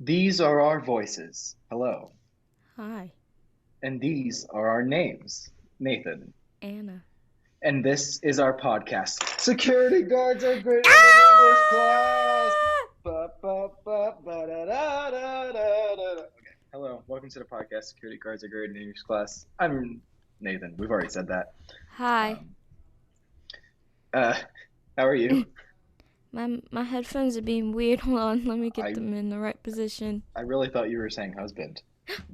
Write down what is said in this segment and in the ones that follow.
These are our voices. Hello. Hi, And these are our names. Nathan. Anna. And this is our podcast. Security guards are great in an English class. Ah! Ba, ba, ba, ba, da, da, da, da, da. Okay. Hello. Welcome to the podcast. Security guards are great in English class. I'm Nathan. We've already said that. Hi. Um, uh, how are you? My headphones are being weird. Hold on, let me get I them in the right position. I really thought you were saying husband.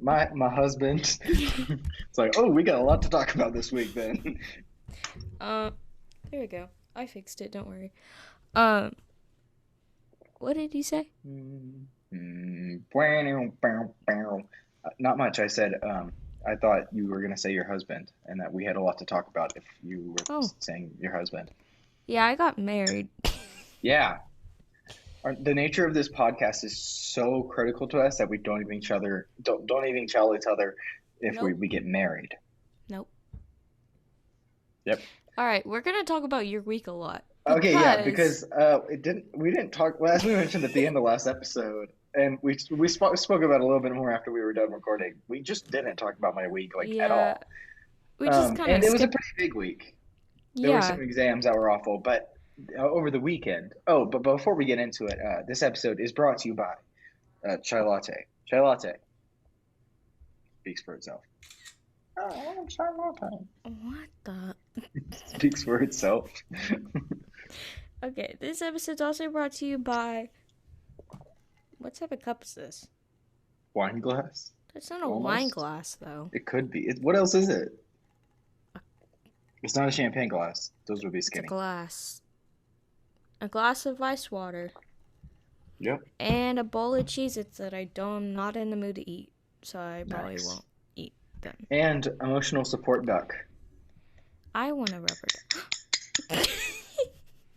My husband. It's like, oh, we got a lot to talk about this week then. Uh, there we go. I fixed it. Don't worry. Um, what did you say? Not much. I said, I thought you were gonna say your husband, and that we had a lot to talk about if you were Oh, saying your husband. yeah, I got married. Yeah. The nature of this podcast is so critical to us that we don't even tell each other if Nope. we get married. Nope. Yep. All right, we're gonna talk about your week a lot Okay, yeah, because because we didn't talk, well, as we mentioned at the end of last episode, and we spoke about it a little bit more after we were done recording. We just didn't talk about my week like at yeah, all. we just kind And of it was a skipped. pretty big week. There were Yeah. some exams that were awful, but over the weekend. Oh, but before we get into it, this episode is brought to you by Chai Latte. Chai Latte speaks for itself. Oh, I want Chai Latte. What the? Speaks for itself. Okay, this episode's also brought to you by. What type of cup is this? Wine glass, That's not a wine almost. glass, though. It could be. What else is it? It's not a champagne glass. Those would be It's a skinny. glass. A glass of ice water. Yep. And a bowl of Cheez-Its that I'm not in the mood to eat. So I probably Nice. won't eat them. And emotional support duck. I want a rubber duck.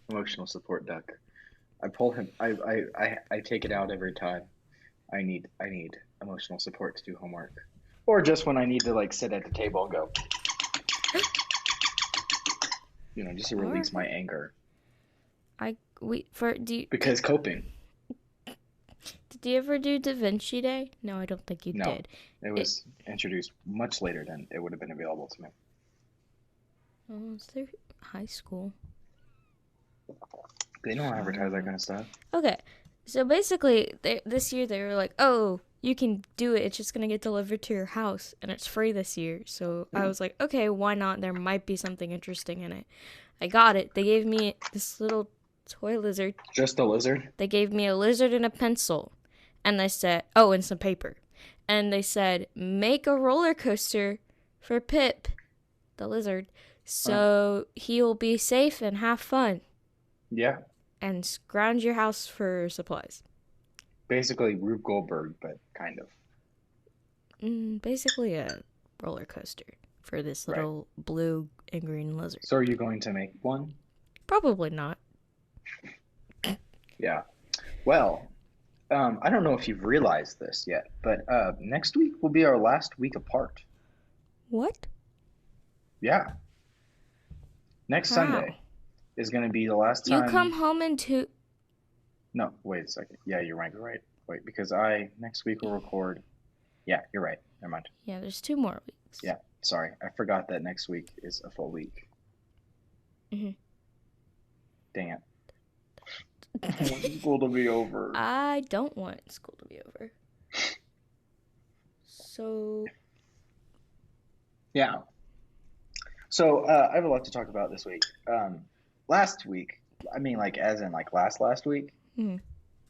Emotional support duck. I pull him. I take it out every time. I need emotional support to do homework, or just when I need to like sit at the table and go, just to release my anger because coping. Did you ever do Da Vinci Day? No, I don't think you No, did. it was introduced much later than it would have been available to me. Oh, it's their high school. They don't advertise that kind of stuff. Okay, so basically, this year they were like, "Oh, you can do it. It's just gonna get delivered to your house, and it's free this year." So I was like, "Okay, why not? There might be something interesting in it." I got it. They gave me this little toy lizard. Just a lizard? They gave me a lizard and a pencil, and they said, "Oh, and some paper," and they said, "Make a roller coaster for Pip, the lizard, so he'll be safe and have fun." Yeah. And scrounge your house for supplies. Basically Rube Goldberg, but kind of. Basically a roller coaster for this little blue and green lizard. So are you going to make one? Probably not. Yeah. Well, I don't know if you've realized this yet, but next week will be our last week apart. What? Yeah. Next Sunday is going to be the last time. You come home in two. No, wait a second. Yeah, you're right. Wait, because next week will record. Yeah, you're right. Never mind. Yeah, there's 2 more weeks. Yeah, sorry. I forgot that next week is a full week. Mm-hmm. Dang it. I want school to be over. I don't want school to be over. So. Yeah. So I have a lot to talk about this week. Last week, I mean, like as in like last week,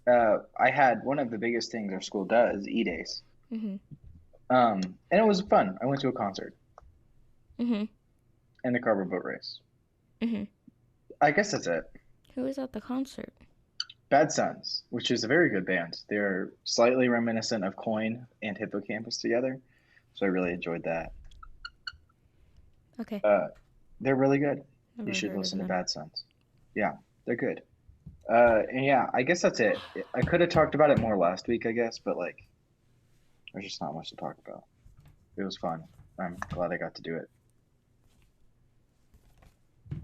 I had one of the biggest things our school does, E-Days. And it was fun. I went to a concert. And the cardboard boat race. I guess that's it. Who was at the concert? Bad Sons, which is a very good band. They're slightly reminiscent of Coin and Hippocampus together, so I really enjoyed that. Okay. They're really good. You should listen to Bad Sons. Yeah, they're good. And yeah, I guess that's it. I could have talked about it more last week, I guess, but like, there's just not much to talk about. It was fun. I'm glad I got to do it.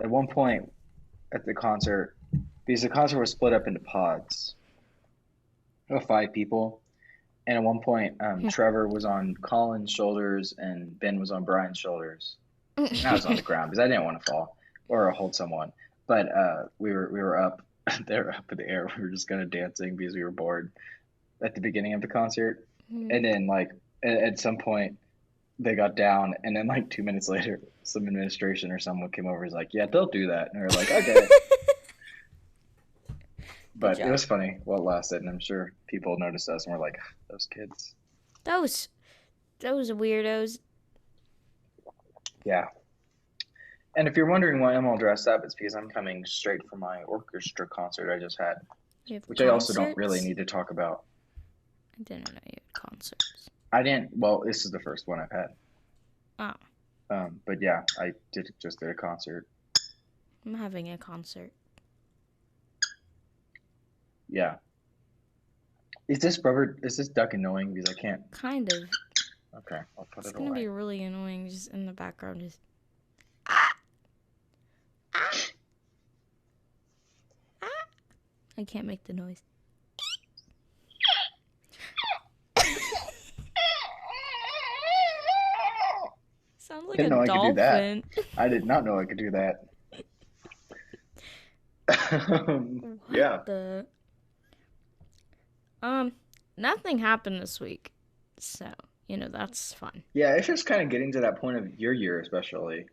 At one point at the concert, because the concert was split up into pods of 5 people. And at one point, Trevor was on Colin's shoulders and Ben was on Brian's shoulders. And I was on the ground because I didn't want to fall or hold someone. But we were up. They were up in the air. We were just kind of dancing because we were bored at the beginning of the concert. And then like at some point they got down, and then like 2 minutes later, some administration or someone came over and was like, "Yeah, they'll do that." And we were like, "Okay." But it was funny while it lasted, and I'm sure people noticed us and were like, "Those kids." Those weirdos. Yeah. And if you're wondering why I'm all dressed up, it's because I'm coming straight from my orchestra concert I just had, which I also don't really need to talk about. I didn't know you had concerts. I didn't. Well, this is the first one I've had. Oh. But yeah, I just did a concert. I'm having a concert. Yeah. Is this duck annoying because I can't? Kind of. Okay, I'll put it away. It's gonna be really annoying just in the background. Just. I can't make the noise. Sounds like a dolphin. I could do that. I did not know I could do that. Yeah. Nothing happened this week, so that's fun. Yeah, it's just kind of getting to that point of your year, especially.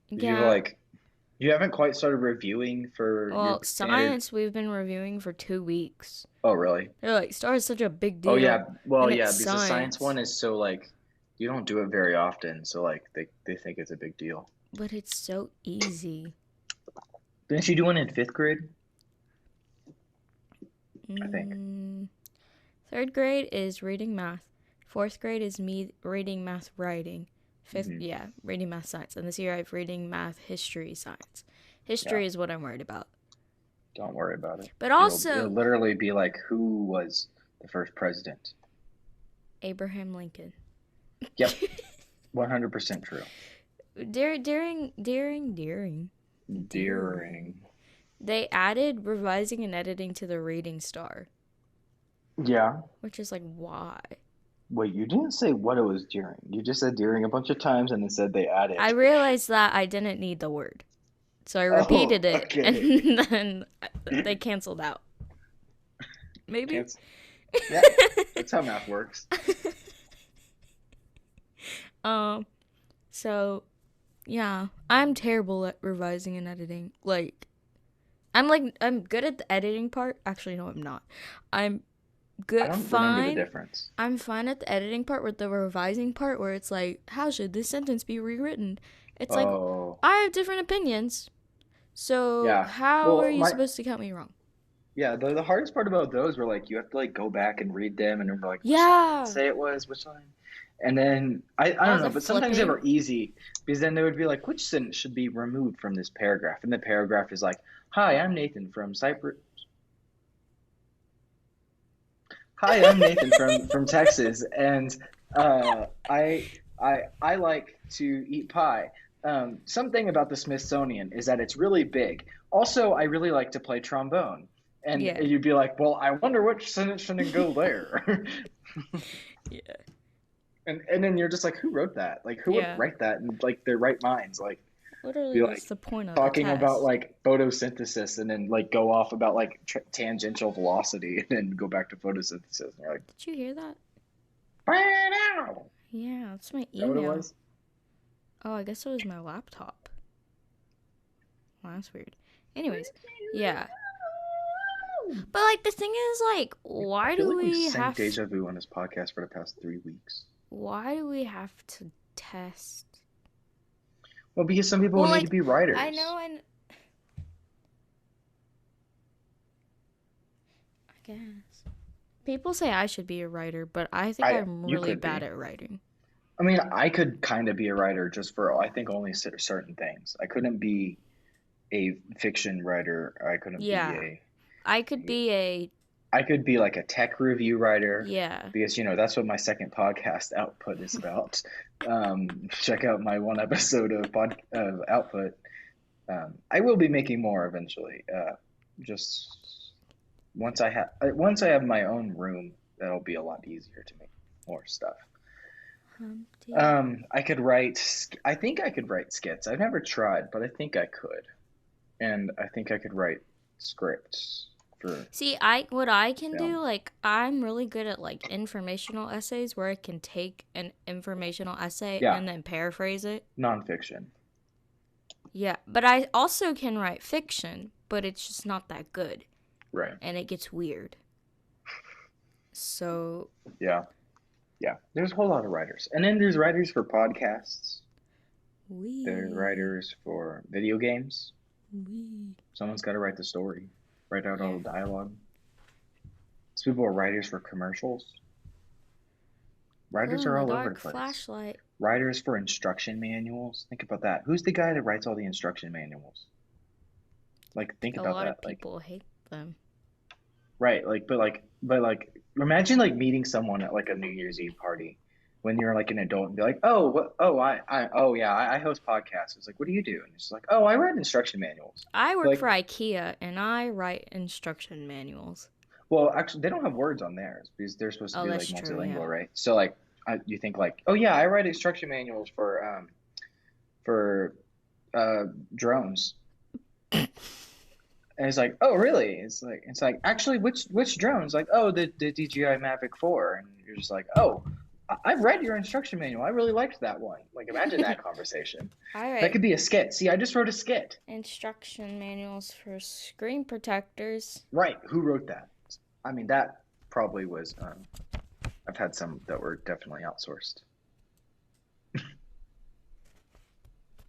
Yeah. You haven't quite started reviewing for. Well, science we've been reviewing for 2 weeks. Oh, really? They're like, STAR is such a big deal. Oh yeah, well yeah, because science. The science one is so like, you don't do it very often, so like they think it's a big deal. But it's so easy. Didn't you do one in 5th grade? I think. 3rd grade is reading math. 4th grade is me reading math writing. 5th, reading math science. And this year I have reading math history science. History is what I'm worried about. Don't worry about it. But also, it'll literally be like, who was the first president? Abraham Lincoln. Yep. 100% true. During. They added revising and editing to the reading star. Yeah. Which is like, why? Wait, you didn't say what it was during. You just said during a bunch of times and then said they added. I realized that I didn't need the word. So I repeated it, and then they canceled out. Maybe? Yeah, that's how math works. So, yeah, I'm terrible at revising and editing. I'm good at the editing part. Actually, no, I'm not. I'm good. I don't remember the difference. I'm fine at the editing part with the revising part where it's like, how should this sentence be rewritten? It's like, I have different opinions. So how are you supposed to count me wrong? Yeah, the hardest part about those were like, you have to like go back and read them and remember like, say it was, which line? And then, I don't know, but sometimes they were easy because then they would be like, which sentence should be removed from this paragraph? And the paragraph is like, hi, I'm Nathan from Cyprus. Hi, I'm Nathan from Texas, and I like to eat pie. Something about the Smithsonian is that it's really big. Also, I really like to play trombone. And you'd be like, well, I wonder which sentence shouldn't go there. Yeah. And then you're just like, who wrote that? Like, who would write that in like their right minds? Like, literally, what's the point of talking about like photosynthesis and then like go off about like tangential velocity and then go back to photosynthesis. And you're like, did you hear that? Yeah, that's my email. Is that what it was? Oh, I guess it was my laptop. Well, that's weird. Anyways, yeah. But like the thing is, like, why do we have deja vu on this podcast for the past 3 weeks? Why do we have to test? Well, because some people need to be writers. I know, I guess. People say I should be a writer, but I think I'm really bad at writing. I mean, I could kind of be a writer just for, I think, only certain things. I couldn't be a fiction writer. I couldn't be a... I could be like a tech review writer. Yeah. Because, that's what my second podcast Output is about. Check out my one episode of Output. I will be making more eventually. just once I have my own room, that'll be a lot easier to make more stuff. I could write. I think I could write skits. I've never tried, but I think I could, and I think I could write scripts for. See, what I can film. do, like, I'm really good at like informational essays where I can take an informational essay Yeah. and then paraphrase it. Nonfiction. Yeah, but I also can write fiction, but it's just not that good. Right. And it gets weird. So. Yeah. Yeah. There's a whole lot of writers. And then there's writers for podcasts. There's writers for video games. Someone's got to write the story, write out all the dialogue. Some people are writers for commercials. Writers are all over the place. Flashlight. Writers for instruction manuals. Think about that. Who's the guy that writes all the instruction manuals? Like, think about that. A lot of people hate them. Right, but imagine like meeting someone at like a New Year's Eve party when you're like an adult and be like, I host podcasts. It's like, what do you do? And it's like, oh, I write instruction manuals. I work for IKEA and I write instruction manuals. Well, actually, they don't have words on theirs because they're supposed to be like multilingual, true, yeah. right? So like, you think like, oh yeah, I write instruction manuals for drones. And it's like, oh really? It's like actually, which drones? Like, oh, the DJI Mavic 4, and you're just like, oh, I've read your instruction manual. I really liked that one. Like, imagine that conversation. All right. That could be a skit. See, I just wrote a skit. Instruction manuals for screen protectors. Right. Who wrote that? I mean, that probably was. I've had some that were definitely outsourced.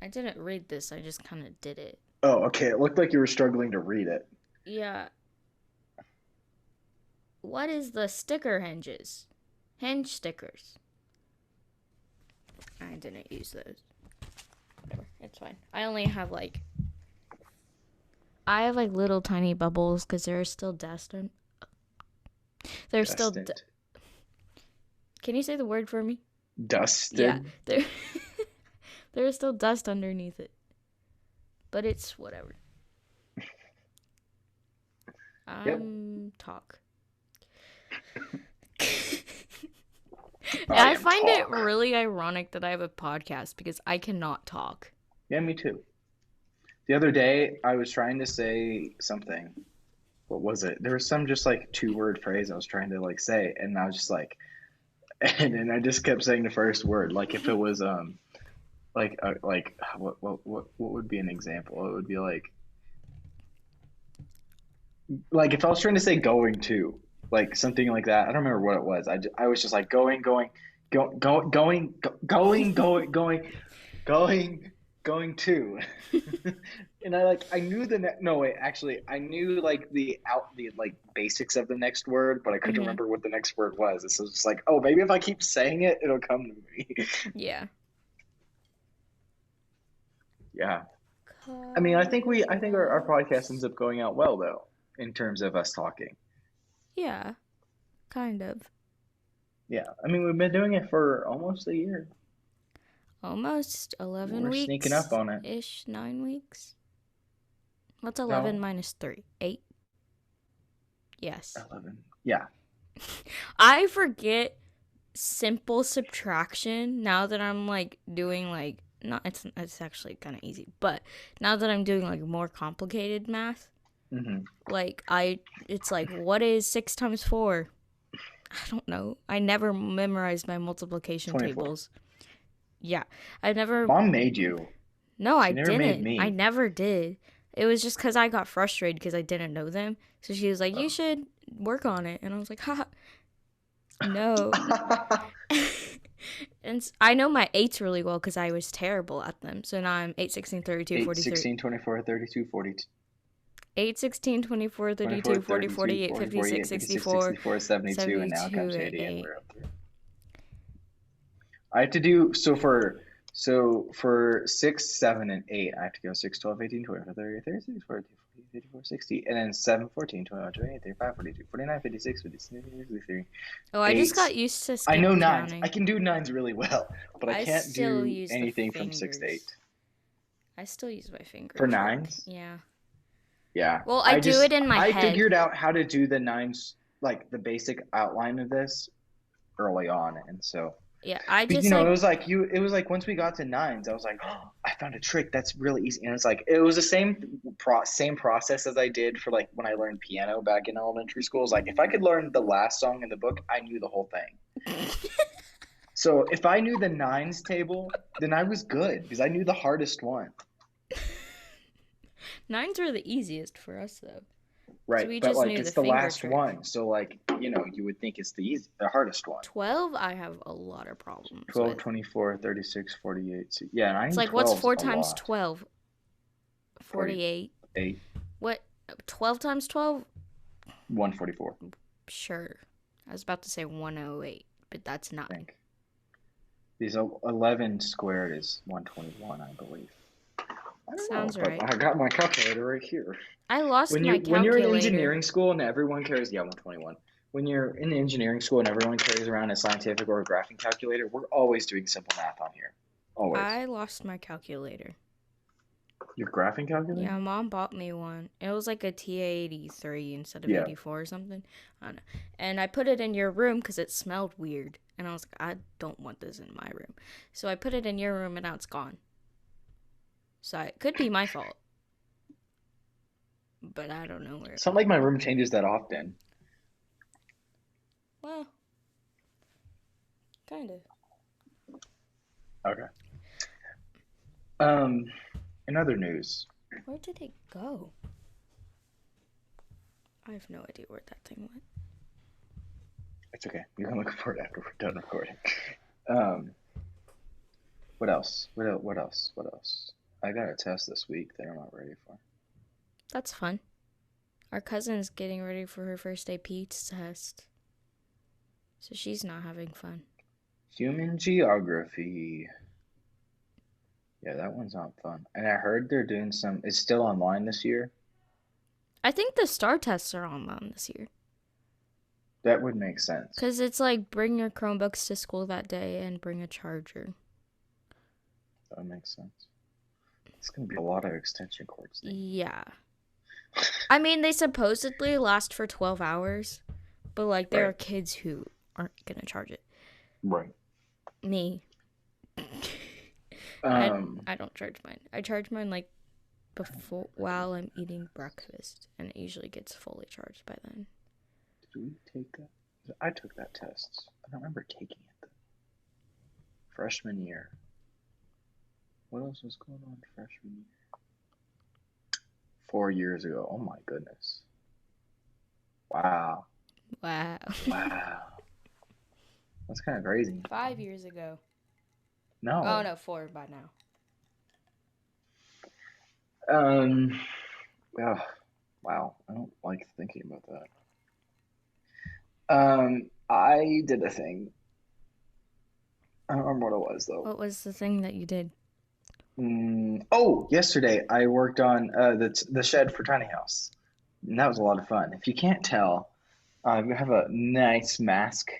I didn't read this. I just kind of did it. Oh, okay. It looked like you were struggling to read it. Yeah. What is the sticker hinges? Hinge stickers. I didn't use those. Whatever. It's fine. I only have like... I have like little tiny bubbles because they're still destined. They're still... Can you say the word for me? Dusted? Yeah. There's still dust underneath it. But it's whatever. Talk. I find it really ironic that I have a podcast because I cannot talk. Yeah, me too. The other day, I was trying to say something. What was it? There was some just like 2-word phrase I was trying to like say, and I was just like, and then I just kept saying the first word. Like if it was what would be an example? It would be like if I was trying to say going to, like something like that. I don't remember what it was. I was just like going to, and I knew I knew like the like basics of the next word, but I couldn't remember what the next word was. So it was just like, oh, maybe if I keep saying it, it'll come to me. Yeah. Yeah. I mean, I think our podcast ends up going out well though, in terms of us talking. Yeah. Kind of. Yeah. I mean, we've been doing it for almost a year. Almost 11 We're weeks. Sneaking up on it. Ish, 9 weeks. What's 11 minus 3? 8? Yes. 11. Yeah. I forget simple subtraction now that I'm like doing like it's actually kind of easy, but now that I'm doing like more complicated math, like it's like, what is 6 times 4? I don't know. I never memorized my multiplication 24. tables. Yeah, I never. Mom made you. No, I never didn't. made me. I never did. It was just because I got frustrated because I didn't know them. So she was like, "You should work on it," and I was like, "Ha, no." And I know my 8s really well because I was terrible at them. So now I'm 8, 16, 32, 43. 8, 16, 24, 32, 42. 8, 16, 24, 32, 40, 48, 56, 64, 72, and now comes 88. We're up through. I have to do, so for 6, 7, and 8, I have to go 6, 12, 18, 24, 30, 36, 42, 54, 60, and then 7, 14, 21, 28, 35, 42, 49, 56, 56, 53. Oh, I just got used to skip I know 9s. counting. I can do 9s really well, but I can't do anything from 6 to 8. I still use my fingers. For 9s? Yeah. Yeah. Well, I do it in my I head. figured out how to do the nines, like the basic outline of this early on, and so. Yeah, I But just like it was like once we got to nines, I was like, oh, I found a trick that's really easy. And it's like it was the same process as I did for like when I learned piano back in elementary school. It's like if I could learn the last song in the book, I knew the whole thing. So if I knew the nines table, then I was good because I knew the hardest one. nines are the easiest for us though. So Right. we But just like knew it's the the finger last trick. one. So like, you would think it's the hardest one. 12, I have a lot of problems 12, with. 24, 36, 48. So, yeah, and I It's think like, what's 12's 4 a times lot. 12? 48. 48, What? 12 times 12? 144. Sure. I was about to say 108, but that's 9. I think. These 11 squared is 121, I believe. I don't know, Sounds but right. I got my calculator right here. I lost my When you're in calculator. engineering school and everyone carries, yeah, 121. When you're in engineering school and everyone carries around a scientific or a graphing calculator, we're always doing simple math on here. Always. I lost my calculator. Your graphing calculator? Yeah, Mom bought me one. It was like a TA83 instead of Yeah. 84 or something. I don't know. And I put it in your room because it smelled weird. And I was like, I don't want this in my room. So I put it in your room and now it's gone. So it could be my fault. But I don't know where It's not like my room changes that often. Well, kind of. Okay. In other news, Where did it go? I have no idea where that thing went. it's okay. You can look for it after we're done recording. What else? What else? I got a test this week that I'm not ready for. That's fun. Our cousin's getting ready for her first AP test. So she's not having fun. Human geography. Yeah, that one's not fun. And I heard they're doing it's still online this year. I think the STAR tests are online this year. That would make sense. Because it's like bring your Chromebooks to school that day and bring a charger. That makes sense. It's going to be a lot of extension cords. Yeah. I mean, they supposedly last for 12 hours. But like, there are kids who aren't going to charge it. Right. Me. I don't charge mine. I charge mine like while I'm eating breakfast, and it usually gets fully charged by then. Did we take that? I took that test. I don't remember taking it though. Freshman year. What else was going on freshman year? 4 years ago. Oh my goodness. Wow. Wow. That's kind of crazy. 5 years ago. No. Oh no, 4 by now. Oh, wow. I don't like thinking about that. I did a thing. I don't remember what it was though. What was the thing that you did? Yesterday I worked on the shed for tiny house, and that was a lot of fun. If you can't tell, I have a nice mask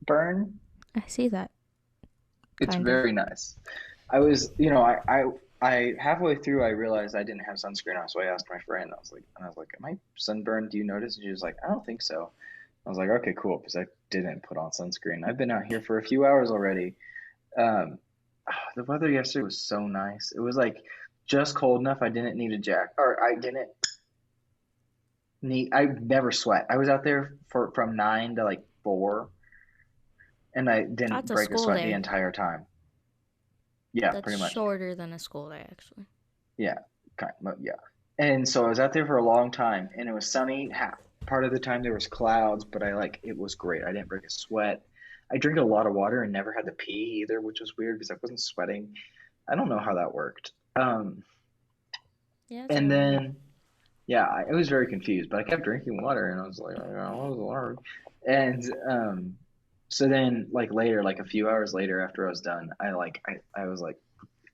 burn. I see that. It's very nice. I was, I halfway through I realized I didn't have sunscreen on, so I asked my friend. I was like, "Am I sunburned? Do you notice?" And she was like, "I don't think so." I was like, "Okay, cool," because I didn't put on sunscreen. I've been out here for a few hours already. The weather yesterday was so nice. It was like just cold enough. I didn't need a jacket, or I never sweat. I was out there from 9 to like 4, and I didn't break a sweat the entire time. Yeah, pretty much. That's shorter than a school day, actually. Yeah, yeah. And so I was out there for a long time, and it was sunny. Part of the time there was clouds, but it was great. I didn't break a sweat. I drink a lot of water and never had to pee either, which was weird because I wasn't sweating. I don't know how that worked. Yeah. And then, yeah, I was very confused, but I kept drinking water, and I was like, oh, that was hard. And so then, later, a few hours later, after I was done, I was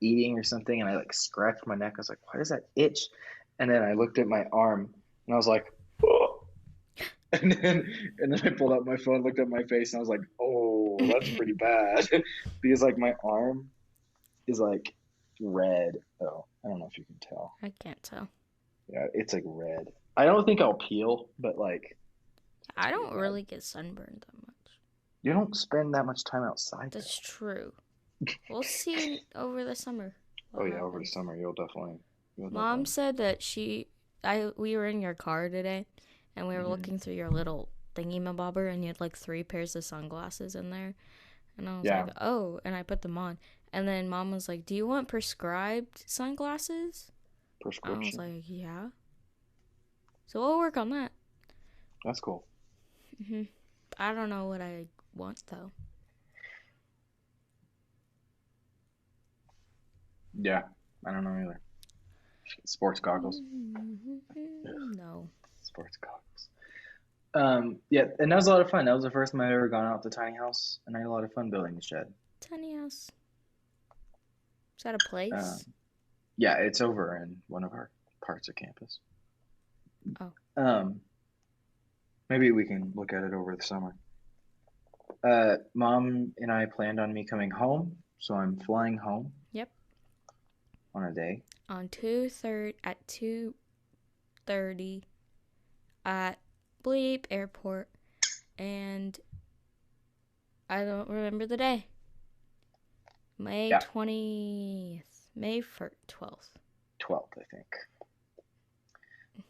eating or something, and I scratched my neck. I was like, why does that itch? And then I looked at my arm, and I was like, oh. And then I pulled out my phone, looked at my face, and I was like, oh, that's pretty bad. Because my arm is red. Oh, I don't know if you can tell. I can't tell. Yeah, it's like red. I don't think I'll peel, but like it's I pretty don't red. really get sunburned that much. You don't spend that much time outside That's true. We'll see over the summer though. what Oh yeah, over the happens. summer you'll Mom definitely. said that we were in your car today, and we were Hmm. looking through your little thingy-mabobber, and you had like 3 pairs of sunglasses in there. And I was Yeah, like, oh, and I put them on. And then Mom was like, do you want prescribed sunglasses? I was prescription. like, yeah. So we'll work on that. That's cool. I don't know what I want, though. Yeah, I don't know either. Sports goggles. No. Sports goggles. Yeah, and that was a lot of fun. That was the first time I'd ever gone out to tiny house, and I had a lot of fun building the shed. Tiny house. Is that a Um, place? yeah, it's over in one of our parts of campus. Oh. Um, Maybe we can look at it over the summer. Mom and I planned on me coming home, so I'm flying home Yep. on a day. On 2:30 at Bleep Airport, and I don't remember the day. May Yeah, 20th. May 12th. 12th, I think.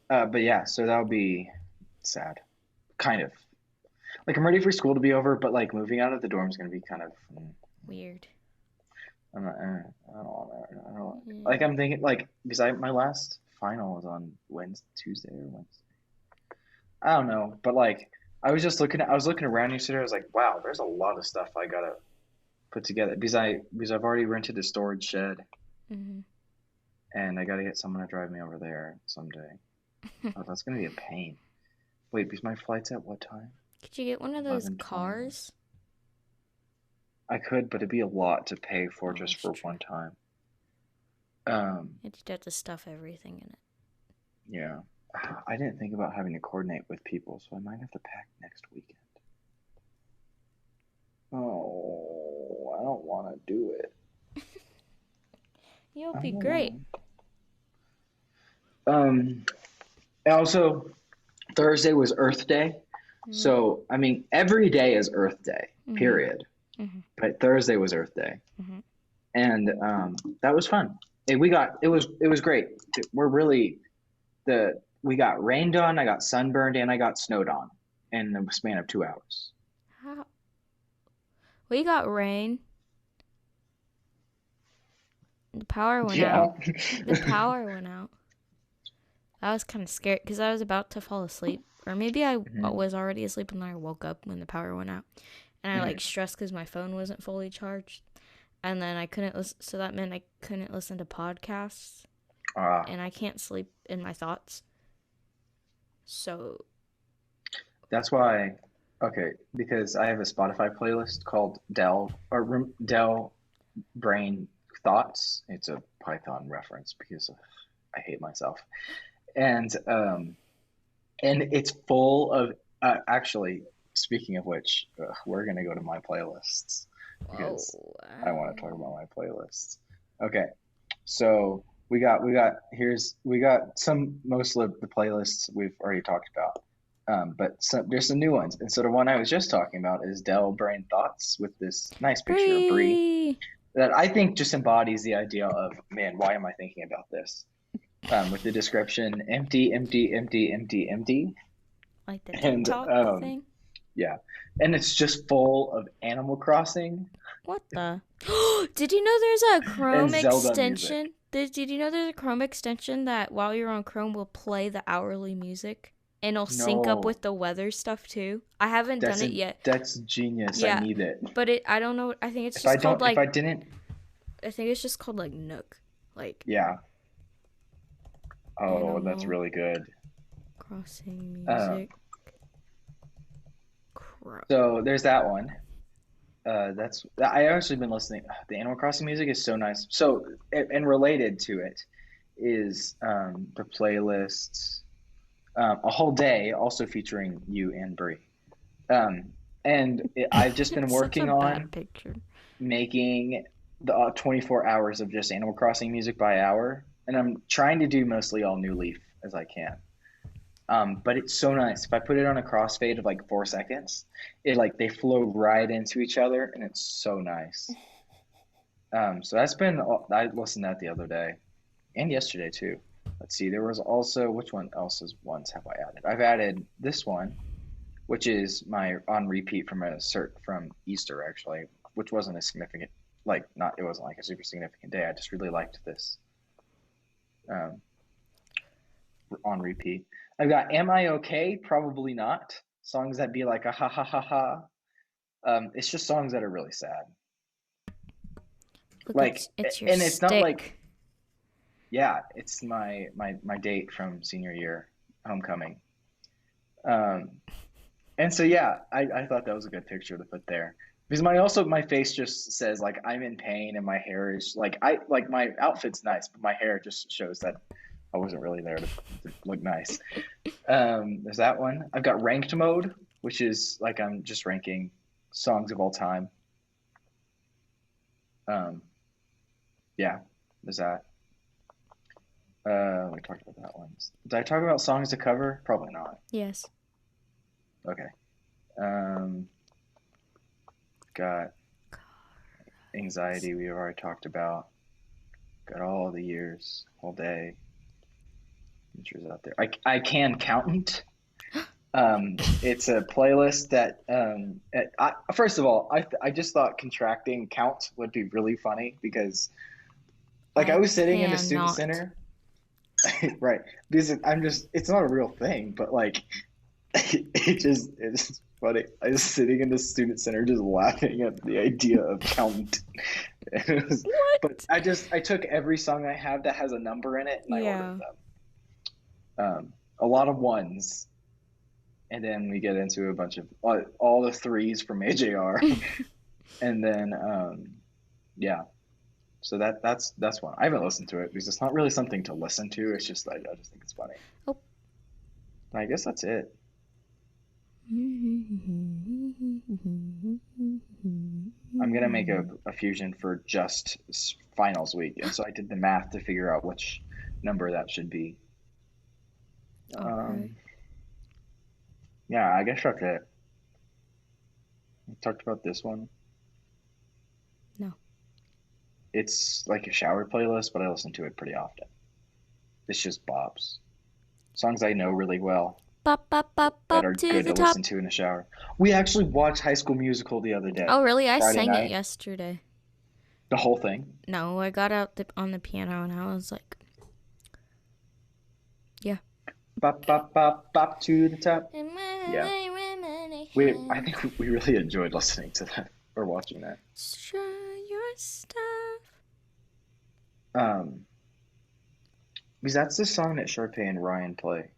But yeah, so that'll be sad. Kind of. Like I'm ready for school to be over, but like moving out of the dorm is gonna be kind of. Weird. I'm not. I don't want to. I don't Yeah. like. I'm thinking like because my last final was on Wednesday, Tuesday or Wednesday. I don't know, but like I was just looking. I was looking around yesterday. I was like, wow, there's a lot of stuff I gotta put together because I've already rented a storage shed Mm-hmm. and I gotta get someone to drive me over there someday. Oh, that's gonna be a pain. Wait, because my flight's at what time? Could you get one of those 11:21. cars? I could, but it'd be a lot to pay for Oh, just that's for true. one time. Um, You'd have to stuff everything in it. yeah. I didn't think about having to coordinate with people, so I might have to pack next weekend. Oh, I don't want to do it. You'll I be don't great. want to. Also, Thursday was Earth Day. Mm-hmm. So, I mean, every day is Earth Day, Mm-hmm. period. Mm-hmm. But Thursday was Earth Day. Mm-hmm. And that was fun. And it was great. We're really we got rained on, I got sunburned, and I got snowed on in the span of 2 hours. How? We got rain. The power went Yeah. out. The power went out. I was kind of scared because I was about to fall asleep. Or maybe I Mhm. was already asleep and then I woke up when the power went out. And I Mhm. like stressed because my phone wasn't fully charged. And then I couldn't listen. So that meant I couldn't listen to podcasts. And I can't sleep in my thoughts. So. That's why, okay, because I have a Spotify playlist called Dell Brain Thoughts. It's a Python reference because I hate myself. And it's full of actually, speaking of which, we're gonna go to my playlists Whoa. because I want to talk about my playlists. Okay, so we got some most of the playlists we've already talked about. But there's some new ones. And so the one I was just talking about is Dell Brain Thoughts with this nice picture of Bree Bree! that I think just embodies the idea of, man, why am I thinking about this? With the description, empty, empty, empty, empty, empty. Like the And TikTok thing? yeah. And it's just full of Animal Crossing What the? Did you know there's a and Chrome Zelda music. extension? Did you know there's a Chrome extension that while you're on Chrome will play the hourly music? And it'll sync up No, with the weather stuff too. I haven't done it yet. that's genius. I Yeah, need it. but I don't know. I think it's If I just called don't, if I like, didn't, I think it's just called like Nook. Like yeah. Oh, that's Animal really good. Crossing Uh, music. Chrome. so there's that one. I actually been listening. The Animal Crossing music is so nice. So and related to it is the playlists, a whole day also featuring you and Brie. Um, I've just been It's such a working bad on picture. making the 24 hours of just Animal Crossing music by hour, and I'm trying to do mostly all New Leaf as I can. But it's so nice. If I put it on a crossfade of like 4 seconds, it like they flow right into each other, and it's so nice. So that's been I listened to that the other day and yesterday too. Let's see. There was also which one else's ones have I added? I've added this one, which is my on repeat from a cert from Easter actually, which wasn't a significant like not it wasn't like a super significant day. I just really liked this um, on repeat. I've got Am I Okay? Probably Not. Songs that be like a ha ha ha ha. It's just songs that are really sad. Look, Like, it's your and it's stick. not like, yeah, it's my date from senior year, homecoming. Um, and so yeah, I thought that was a good picture to put there because my face just says like I'm in pain and my hair is like my outfit's nice, but my hair just shows that I wasn't really there to look nice. There's that one. I've got ranked mode, which is like I'm just ranking songs of all time. Um, yeah, there's that. We talked about that one. Did I talk about songs to cover? Probably not. Yes. Okay. Um, got anxiety we've already talked about. Got all the years, all day. Features out there. I can count. It's a playlist that first of all, I just thought contracting count would be really funny because like I was sitting in the student cannot. center, right? Because it's not a real thing, but like it's funny. I was sitting in the student center just laughing at the idea of count. But I took every song I have that has a number in it and I ordered them. A lot of ones. And then we get into a bunch of all the threes from AJR, and then yeah, so that's one. I haven't listened to it because it's not really something to listen to. It's just I just think it's funny. Oh, I guess that's it. I'm gonna make a fusion for just finals week, and so I did the math to figure out which number that should be. okay. Yeah, I guess that's it. We talked about this one. No. It's like a shower playlist, but I listen to it pretty often. It's just bops. Songs I know really well Bop, bop, bop, that bop are to good the to top. listen to in the shower. We actually watched High School Musical the other day. Oh, really? I Friday sang night. it yesterday. The whole thing? No, I got out on the piano and I was like, yeah. Bop, bop, bop, bop to the top. Yeah. I think we really enjoyed listening to that or watching that. Try your stuff. Because that's the song that Sharpay and Ryan play.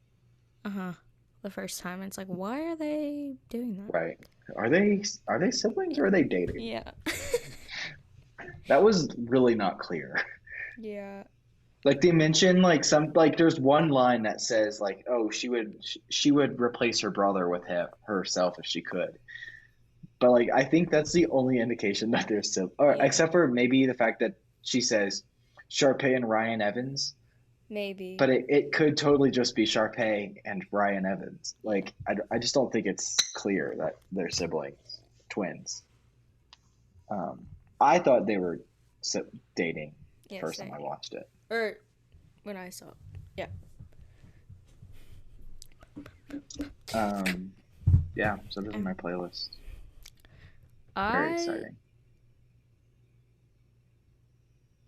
The first time, it's like, why are they doing that? Right. Are they siblings or are they dating? Yeah. That was really not clear. Yeah. Like they mention like there's one line that says like, oh, she would replace her brother with herself if she could. But like I think that's the only indication that they're still except for maybe the fact that she says Sharpay and Ryan Evans. Maybe. But it could totally just be Sharpay and Ryan Evans. Like I just don't think it's clear that they're siblings, twins. I thought they were dating first time I watched it. Or when I saw it. Yeah. Yeah, so this is my playlist. Very exciting.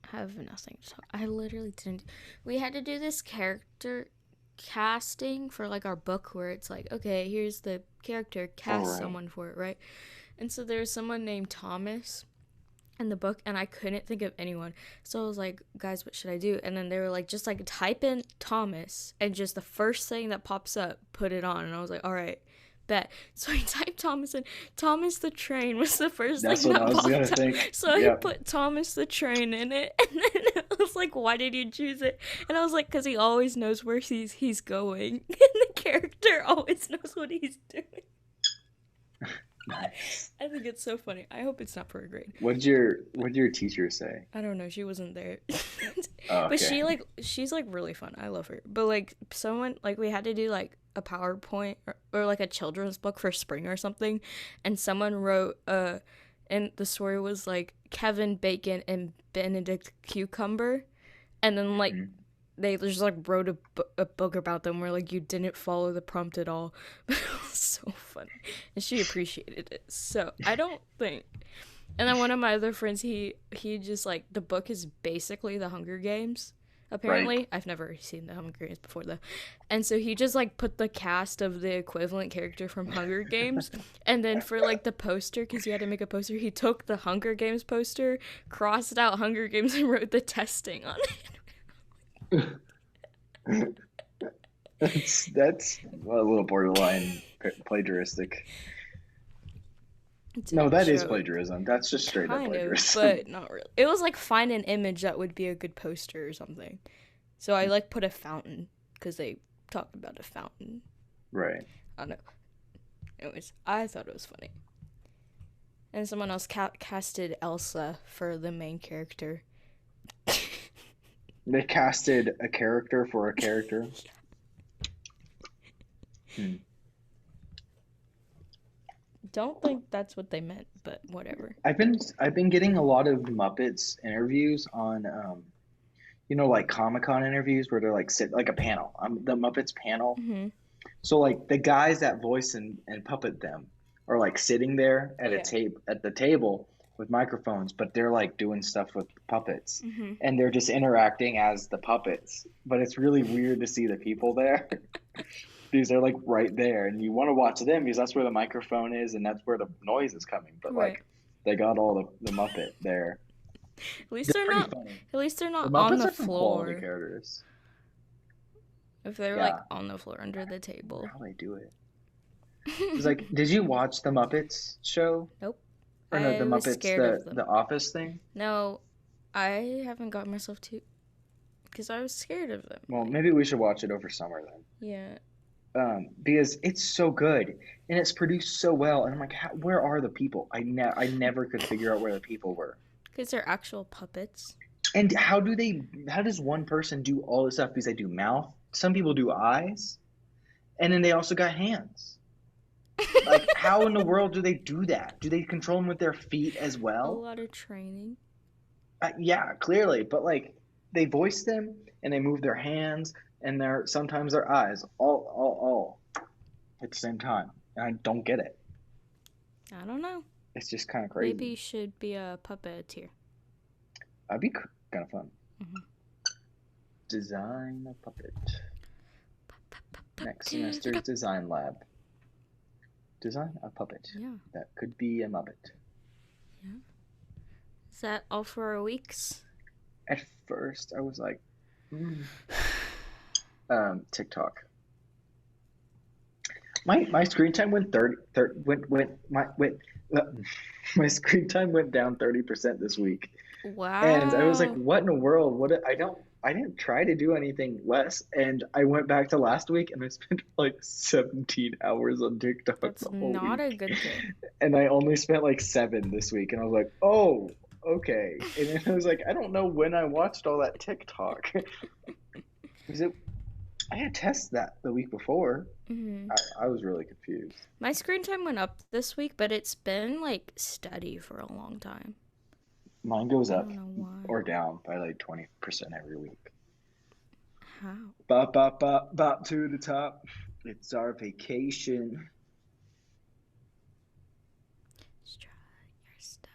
Have nothing to talk. I literally didn't. We had to do this character casting for like our book where it's like, okay, here's the character, cast someone for it, right? And so there was someone named Thomas in the book and I couldn't think of anyone. So I was like, guys, what should I do? And then they were like, just like type in Thomas and just the first thing that pops up, put it on. And I was like, all right, bet. So I typed Thomas in. Thomas the Train was the first thing that popped up. So I put Thomas the Train in it. And then I was like, why did you choose it? And I was like, because he always knows where he's going. And the character always knows what he's doing. Nice. I think it's so funny. I hope it's not for a grade. What'd your teacher say? I don't know. She wasn't there. Oh, But okay. she's like really fun. I love her. But like someone like we had to do like a PowerPoint or like a children's book for spring or something, and someone wrote and the story was like Kevin Bacon and Benedict Cucumber, and then like Mhm. they just like wrote a book about them where like you didn't follow the prompt at all. But it was so funny, and she appreciated it. So I don't think. And then one of my other friends, he just like the book is basically the Hunger Games. Right. Apparently, I've never seen the Hunger Games before though, and so he just like put the cast of the equivalent character from Hunger Games, and then for like the poster, because he had to make a poster, he took the Hunger Games poster, crossed out Hunger Games, and wrote the testing on That's a little borderline plagiaristic. it. No, that is Joke. plagiarism. That's just straight up Kind of, plagiarism. but not really. It was like find an image that would be a good poster or something. So I like put a fountain because they talked about a fountain. Right. I don't know. Anyways, I thought it was funny. And someone else casted Elsa for the main character. They casted a character for a character. Don't think that's what they meant, but whatever. I've been getting a lot of Muppets interviews on like Comic-Con interviews where they're like sit like a panel. The Muppets panel. Mm-hmm. So like the guys that voice and puppet them are like sitting there at Yeah. at the table with microphones, but they're like doing stuff with puppets. Mm-hmm. And they're just interacting as the puppets. But it's really weird to see the people there. Because they're like right there and you want to watch them because that's where the microphone is and that's where the noise is coming. But Right. like they got all the Muppet there. At least They're they're pretty not. funny. At least they're The not on Muppets the are some quality floor. characters. If they're like Yeah, on the floor under the table. how they do it. It's like, did you watch the Muppets show? Nope. Or no, I the was Muppets, scared of them. the Office thing? No, I haven't got myself to, because I was scared of them. Well, Like, maybe we should watch it over summer then. yeah. Because it's so good and it's produced so well. And I'm like, where are the people? I never could figure out where the people were. Because they're actual puppets. And how does one person do all this stuff? Because they do mouth, some people do eyes, and then they also got hands. Like, how in the world do they do that? Do they control them with their feet as A well? lot of training. Yeah, clearly. But like, they voice them and they move their hands and sometimes their eyes all at the same time. And I don't get it. I don't know. It's just kind of Maybe crazy. you should be a puppeteer. That'd be kind of fun. Mm-hmm. Design a puppet. Next semester's design lab. Design a puppet. Yeah. That could be a Muppet. Yeah. Is that all for our weeks? At first, I was like, TikTok. My screen time went my screen time went down 30% this week. Wow. And I was like, what in the world? I didn't try to do anything less. And I went back to last week and I spent like 17 hours on TikTok That's the whole not week. a good thing. And I only spent like 7 this week. And I was like, oh, okay. And then I was like, I don't know when I watched all that TikTok. I had tests that the week before. Mm-hmm. I was really confused. My screen time went up this week, but it's been like steady for a long time. Mine goes I up don't know why. or down by like 20% every week. How? Bop, bop, bop, bop to the top. It's our vacation. Just try your stuff.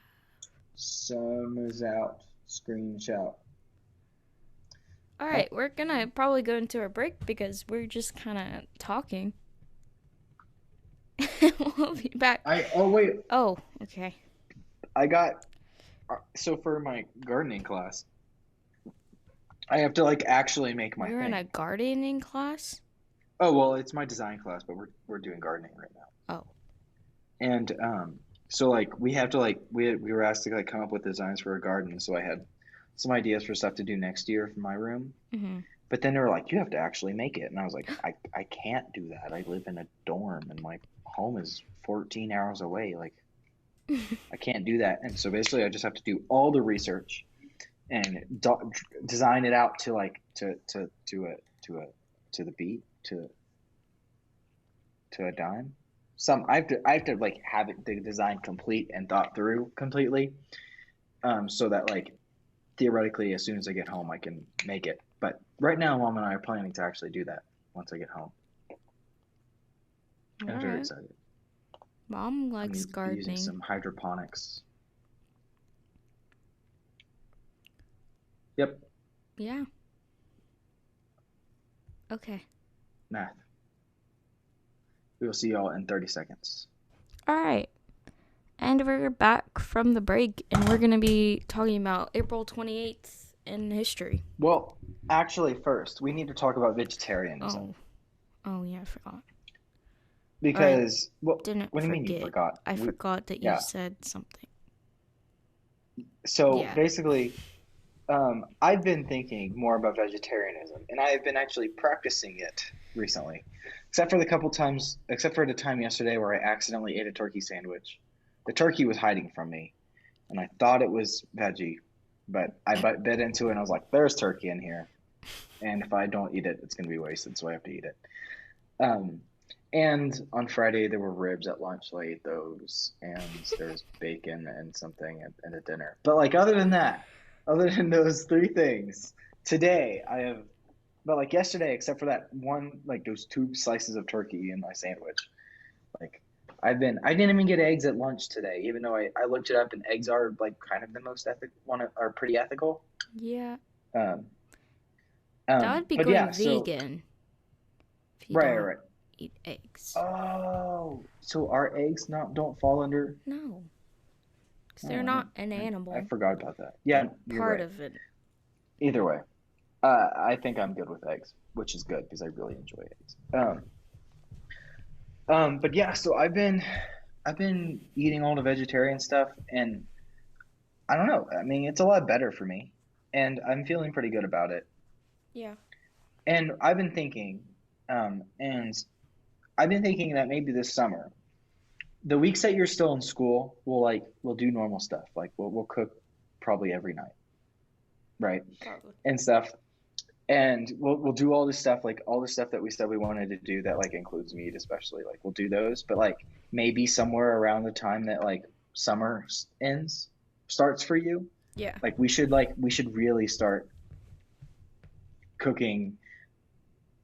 Summer's out. Screen shout. All right, we're gonna probably go into our break because we're just kind of talking. We'll be back. Wait. Oh, okay. I got so for my gardening class, I have to like actually make my You're thing. in a gardening class? Oh well, it's my design class, but we're doing gardening right now. Oh. And so like we have to like we were asked to like come up with designs for a garden, so I had some ideas for stuff to do next year for my room. Mm-hmm. But then they were like, you have to actually make it, and I was like, I can't do that. I live in a dorm in my home is 14 hours away. Like, I can't do that. And so basically, I just have to do all the research and design it out to like to the beat to a dime. I have to like have it the design complete and thought through completely, so that like theoretically as soon as I get home I can make it. But right now, Mom and I are planning to actually do that once I get home. I'm very excited. Mom likes gardening. Using some hydroponics. Yep. Yeah. Okay. Math. We will see y'all in 30 seconds. All right. And we're back from the break, and we're going to be talking about April 28th in history. Well, actually, first, we need to talk about vegetarianism. Oh yeah, I forgot. Because, what do you forget. mean you forgot? I forgot that you said something. So, basically, I've been thinking more about vegetarianism, and I have been actually practicing it recently. Except for the time yesterday where I accidentally ate a turkey sandwich. The turkey was hiding from me, and I thought it was veggie, but I bit into it and I was like, there's turkey in here. And if I don't eat it, it's going to be wasted, so I have to eat it. And on Friday, there were ribs at lunch, so I ate those, and there's bacon and something at a dinner. But like other than those three things, today I have, but like yesterday, except for that one, like those 2 slices of turkey in my sandwich, like I didn't even get eggs at lunch today, even though I looked it up and eggs are like kind of the most are pretty ethical. Yeah. That would be going vegan. If you don't eat eggs. Oh, so our eggs don't fall under? No. Because they're not an animal. I forgot about that. Yeah, you're part right. of it. Either way, I think I'm good with eggs, which is good because I really enjoy eggs. But yeah, so I've been eating all the vegetarian stuff, and I don't know. I mean, it's a lot better for me, and I'm feeling pretty good about it. Yeah. And I've been thinking that maybe this summer, the weeks that you're still in school, we'll do normal stuff. Like we'll cook probably every night, right? Probably. And stuff. And we'll do all this stuff, like all the stuff that we said we wanted to do that like includes meat especially. Like we'll do those, but like maybe somewhere around the time that like summer starts for you. Yeah. Like we should really start cooking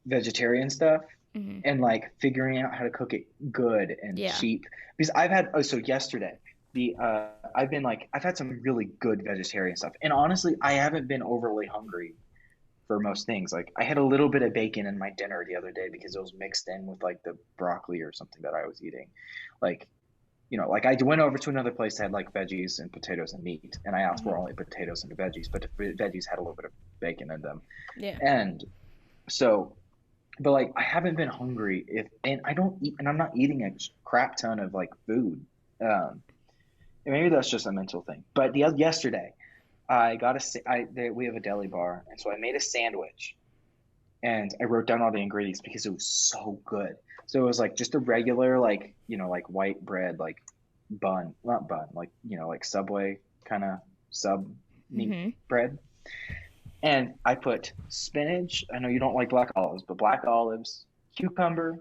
vegetarian stuff. Mm-hmm. And like figuring out how to cook it good and cheap, because yesterday I've had some really good vegetarian stuff, and honestly I haven't been overly hungry for most things. Like I had a little bit of bacon in my dinner the other day because it was mixed in with like the broccoli or something that I was eating. Like, like I went over to another place that had like veggies and potatoes and meat, and I asked for only potatoes and veggies, but the veggies had a little bit of bacon in them. Yeah. And so, but like I haven't been hungry and I'm not eating a crap ton of like food. And maybe that's just a mental thing. But yesterday, we have a deli bar, and so I made a sandwich, and I wrote down all the ingredients because it was so good. So it was like just a regular like white bread like bun, not bun, like like Subway kind of sub meat bread. And I put spinach. I know you don't like black olives, but black olives, cucumber,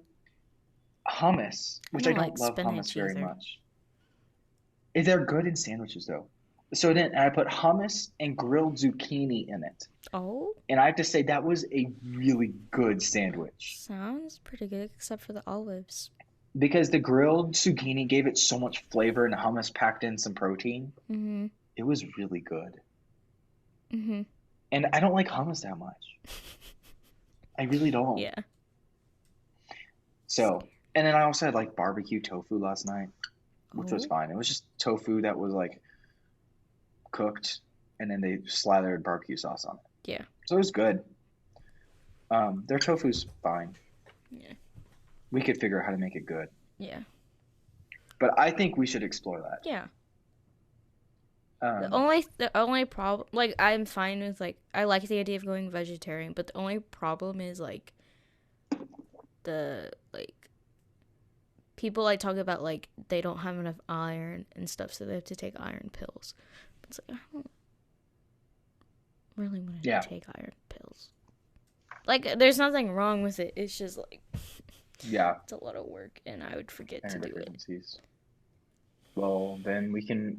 hummus, which I don't love hummus very much. They're good in sandwiches though. So then I put hummus and grilled zucchini in it. Oh. And I have to say that was a really good sandwich. Sounds pretty good, except for the olives. Because the grilled zucchini gave it so much flavor, and the hummus packed in some protein. Mm-hmm. It was really good. Mm-hmm. And I don't like hummus that much. I really don't. Yeah. So, and then I also had like barbecue tofu last night, which was fine. It was just tofu that was like cooked, and then they slathered barbecue sauce on it. Yeah. So it was good. Their tofu's fine. Yeah. We could figure out how to make it good. Yeah. But I think we should explore that. Yeah. The only problem, like, I'm fine with, like, I like the idea of going vegetarian, but the only problem is, like, the people like talk about like they don't have enough iron and stuff, so they have to take iron pills. But it's like I don't really want to take iron pills. Like, there's nothing wrong with it. It's just like it's a lot of work, and I would forget to do it. Well, then we can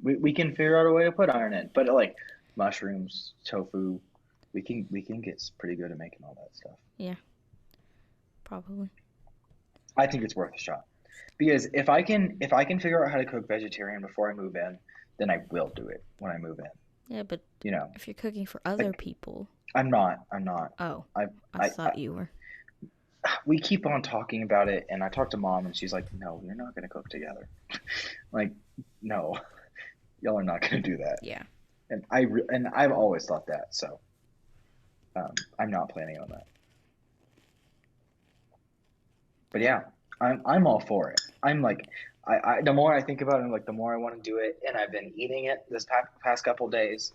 figure out a way to put iron in. But like mushrooms, tofu, we can get pretty good at making all that stuff. Yeah, probably. I think it's worth a shot. Because if I can figure out how to cook vegetarian before I move in, then I will do it when I move in. Yeah, but if you're cooking for other people. I'm not. Oh, I thought you were. We keep on talking about it, and I talked to Mom, and she's like, "No, you're not gonna cook together." Like, no, y'all are not gonna do that. Yeah. And I've always thought that, so I'm not planning on that. But yeah, I'm all for it. I'm like, I the more I think about it, I'm like, the more I want to do it, and I've been eating it this past couple days.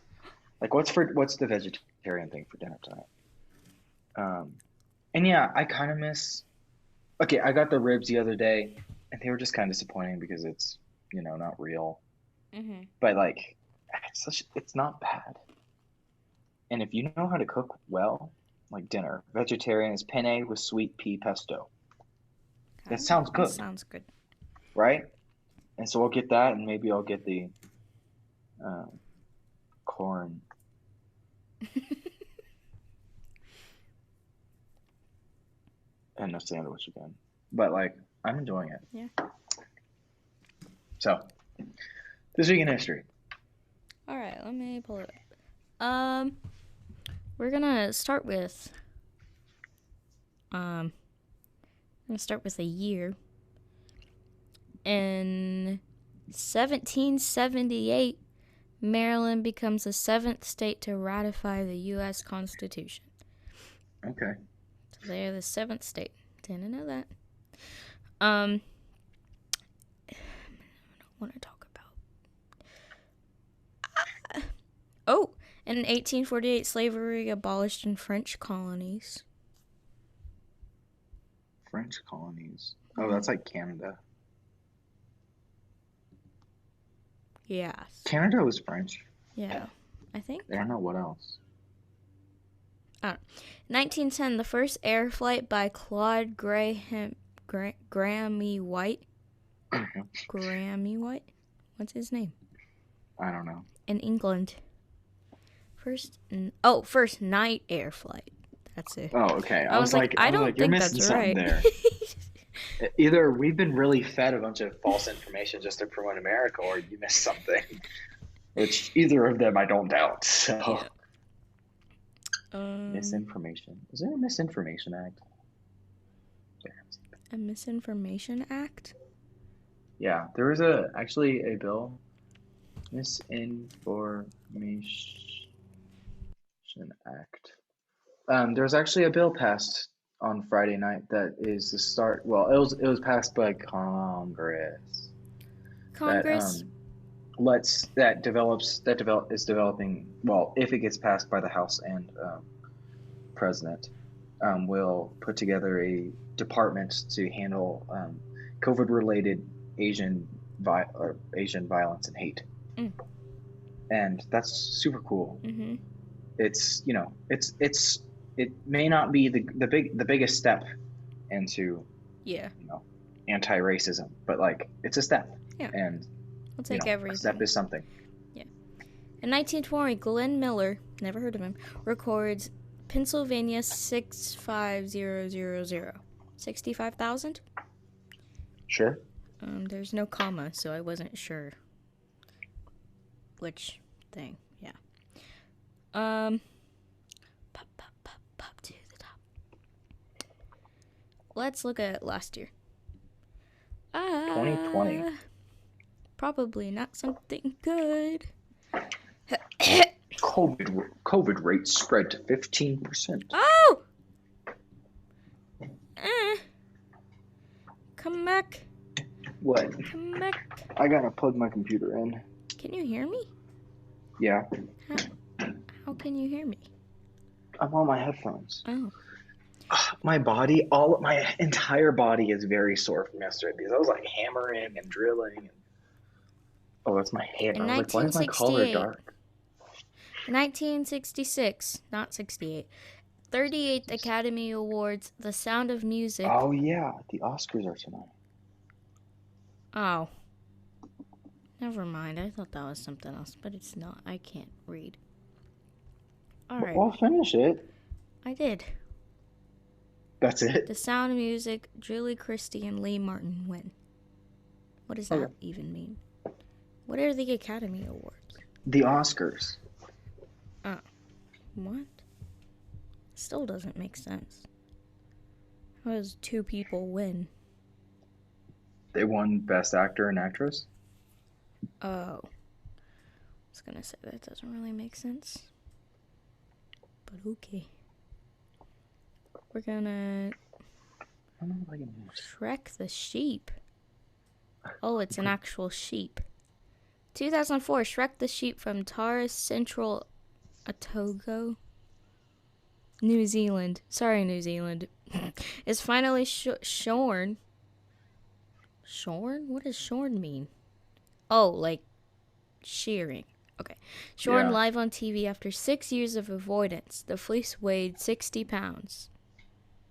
Like, what's the vegetarian thing for dinner tonight? And yeah, I kind of miss. Okay, I got the ribs the other day, and they were just kind of disappointing because it's not real. Mm-hmm. But like, it's not bad. And if you know how to cook well, like dinner, vegetarian is penne with sweet pea pesto. That sounds good. That sounds good. Right? And so I'll get that, and maybe I'll get the corn. And a sandwich again. But like, I'm enjoying it. Yeah. So, this week in history. All right, let me pull it up. We're gonna start with a year. In 1778, Maryland becomes the 7th state to ratify the U.S. Constitution. Okay. So they are the 7th state. Didn't know that. I don't want to talk about. In 1848, slavery abolished in French colonies. French colonies. Oh, that's like Canada. Yes. Canada was French. Yeah, I think. I don't know what else. 1910, the first air flight by Claude Grahame White. Grahame White? What's his name? I don't know. In England. First night air flight. That's it. Oh, okay. I was like, I don't think that's right. There. Either we've been really fed a bunch of false information just to promote America, or you missed something. Which either of them I don't doubt. So. Yeah. Misinformation. Is there a Misinformation Act? A Misinformation Act? Yeah, there was actually a bill. Misinformation Act. There's actually a bill passed on Friday night that is the start. Well, it was passed by Congress. Congress is developing. Well, if it gets passed by the House and President, will put together a department to handle COVID-related Asian violence and hate. And that's super cool. Mm-hmm. It's it may not be the biggest step into anti-racism, but like it's a step. Yeah. And we'll take everything. A step is something. Yeah. In 1920, Glenn Miller, never heard of him, records Pennsylvania 65000. 65,000? Sure. There's no comma, so I wasn't sure which thing. Yeah. Pop to the top. Let's look at last year. 2020. Probably not something good. COVID rate spread to 15%. Oh! Come back. What? Come back. I gotta plug my computer in. Can you hear me? Yeah. How can you hear me? I'm on my headphones. Oh. my entire body is very sore from yesterday because I was like hammering and drilling. And, oh, that's my hair. In I was like, why is my collar dark? 1966, not 68. 38th Academy Awards, The Sound of Music. Oh, yeah. The Oscars are tonight. Oh. Never mind. I thought that was something else, but it's not. I can't read. All right. Well, finish it. I did. That's it? The Sound of Music, Julie Christie and Lee Martin win. What does that even mean? What are the Academy Awards? The Oscars. Oh. What? Still doesn't make sense. How does two people win? They won Best Actor and Actress. Oh. I was gonna say that doesn't really make sense. But okay. We're gonna... I don't know if I can Shrek the Sheep. Oh, it's an actual sheep. 2004, Shrek the Sheep from Tara Central Otago, New Zealand. Sorry, New Zealand. Is finally shorn. Shorn? What does shorn mean? Oh, like shearing. Okay. Shorn live on TV after 6 years of avoidance. The fleece weighed 60 pounds.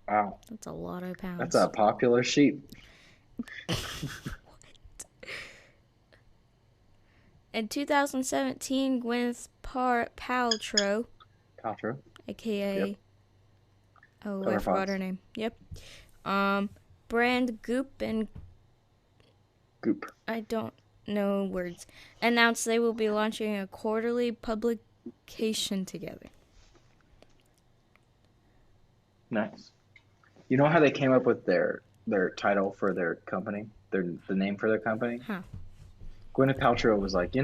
Wow. That's a lot of pounds. That's a popular sheep. In 2017, Gwyneth Paltrow, aka I forgot her name. Yep. Brand Goop and Goop. I don't know words. Announced they will be launching a quarterly publication together. Nice. You know how they came up with their title for their company, the name for their company? Huh. Gwyneth Paltrow was like,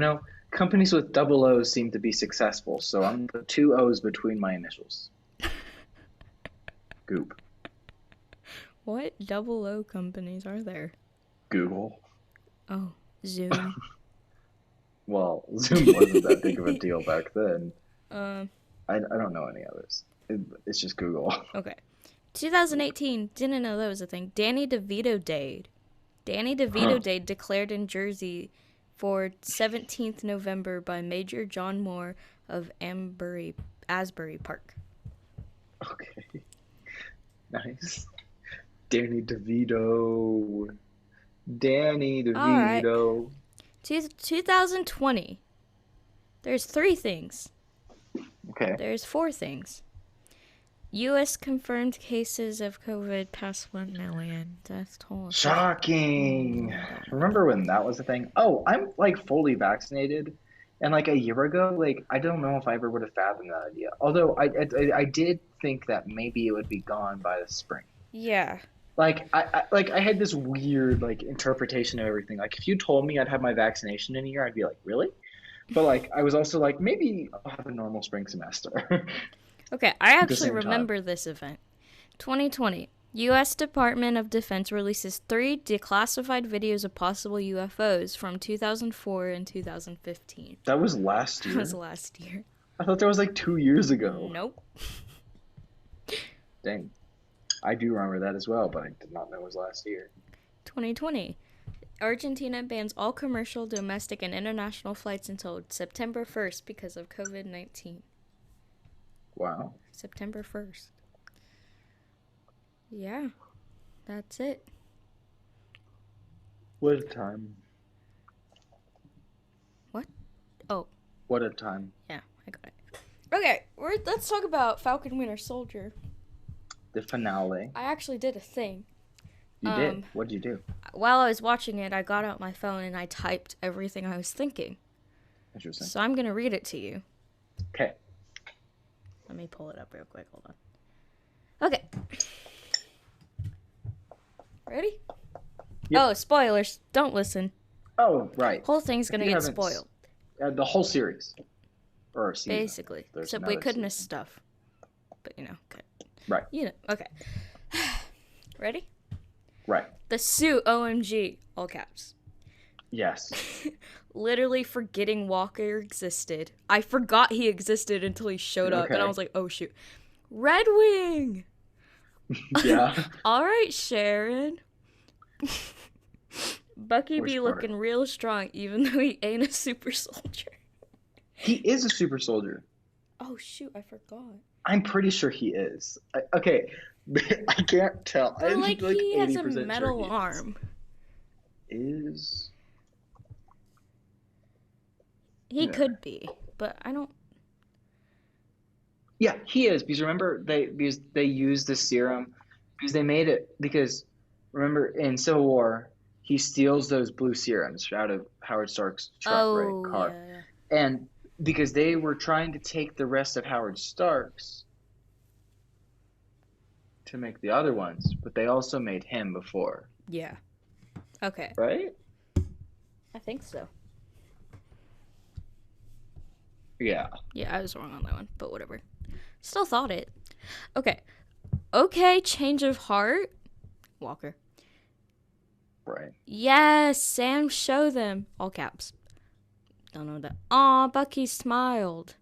companies with double O's seem to be successful, so I'm going to put 2 O's between my initials. Goop. What double O companies are there? Google. Oh, Zoom. Well, Zoom wasn't that big of a deal back then. I don't know any others. It's just Google. Okay. 2018, didn't know that was a thing. Danny DeVito Day. Danny DeVito Day declared in Jersey for 17th November by Major John Moore of Asbury Park. Okay. Nice. Danny DeVito. All right. 2020. There's 3 things. Okay. There's 4 things. U.S. confirmed cases of COVID past 1 million. Death toll. Shocking. Remember when that was a thing? Oh, I'm fully vaccinated. And a year ago, I don't know if I ever would have fathomed that idea. Although I did think that maybe it would be gone by the spring. Yeah. I had this weird interpretation of everything. If you told me I'd have my vaccination in a year, I'd be like, really? But I was also maybe I'll have a normal spring semester. Okay, I actually remember this event. 2020, U.S. Department of Defense releases 3 declassified videos of possible UFOs from 2004 and 2015. That was last year? That was last year. I thought that was 2 years ago. Nope. Dang. I do remember that as well, but I did not know it was last year. 2020, Argentina bans all commercial, domestic, and international flights until September 1st because of COVID-19. Wow. September 1st. Yeah, that's it. What a time. What? Oh. What a time. Yeah, I got it. Okay, let's talk about Falcon Winter Soldier. The finale. I actually did a thing. You did? What did you do? While I was watching it, I got out my phone and I typed everything I was thinking. Interesting. So I'm going to read it to you. Okay. Let me pull it up real quick. Hold on. Okay. Ready? Yep. Oh, spoilers. Don't listen. Oh, right. Whole thing's going to get spoiled. The whole series. Or season. Basically. Except we could miss stuff. But, okay. Right. Okay. Ready? Right. The suit, OMG, all caps. Yes. Literally forgetting Walker existed. I forgot he existed until he showed up, and I was like, oh, shoot. Red Wing! Yeah. All right, Sharon. Bucky Which be part? looking real strong, even though he ain't a super soldier. He is a super soldier. Oh shoot, I forgot. I'm pretty sure he is. Okay, I can't tell. But I'm like like he has a 80% sure metal he arm. is. He Yeah. could be, but I don't. Yeah, he is because remember they used the serum because they made it because remember in Civil War he steals those blue serums out of Howard Stark's truck, right? Oh Car. yeah. And because they were trying to take the rest of Howard Stark's to make the other ones, but they also made him before, Yeah. Okay. right? I think so. Yeah. Yeah, I was wrong on that one, but whatever. Still thought it. Okay. Okay, change of heart. Walker. Right. Yes, Sam, show them. All caps. Don't know that. Aw, Bucky smiled.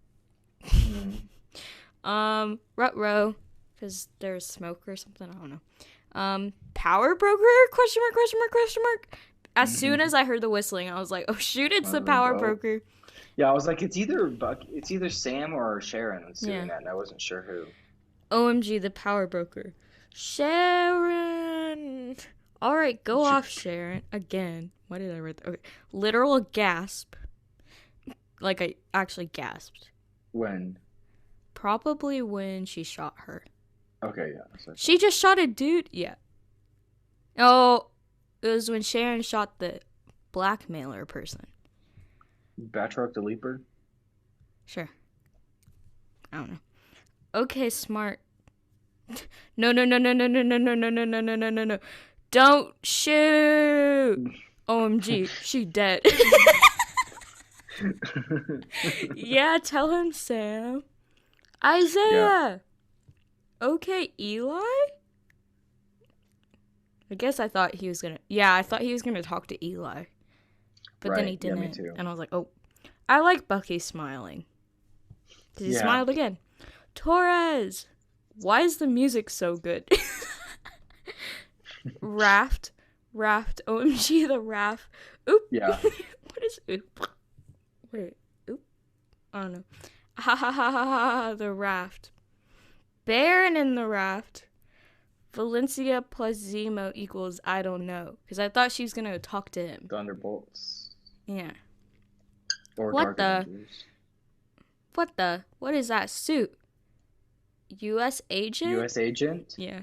Ruh-roh. Because there's smoke or something. I don't know. Power broker? Question mark, question mark, question mark. As soon as I heard the whistling, I was like, oh shoot, it's the power broker. Yeah, I was like, it's either Sam or Sharon was doing that, and I wasn't sure who. OMG, the power broker. Sharon! Alright, go off, Sharon. Again. Why did I write that? Okay. Literal gasp. Like, I actually gasped. When? Probably when she shot her. Okay, yeah. So. She just shot a dude? Yeah. Oh, it was when Sharon shot the blackmailer person. Batroc the Leaper? Sure. I don't know. Okay, smart. No, no, no, no, no, no, no, no, no, no, no, no, no, no, no. Don't shoot! OMG, she dead. Yeah, tell him, Sam. Isaiah! Yeah. Okay, Eli? I guess I thought he was gonna... Yeah, I thought he was gonna talk to Eli. But then he didn't. Yeah, me too. And I was like, oh. I like Bucky smiling. Because he smiled again. Torres! Why is the music so good? Raft. OMG, the raft. Oop. Yeah. What is oop? Wait. Oop. I don't know. Ha ha ha ha ha. The raft. Baron in the raft. Valencia plus Zemo equals I don't know. Because I thought she was going to talk to him. Thunderbolts. Yeah. Or What Dark the? Avengers. What the? What is that suit? U.S. agent? U.S. agent? Yeah.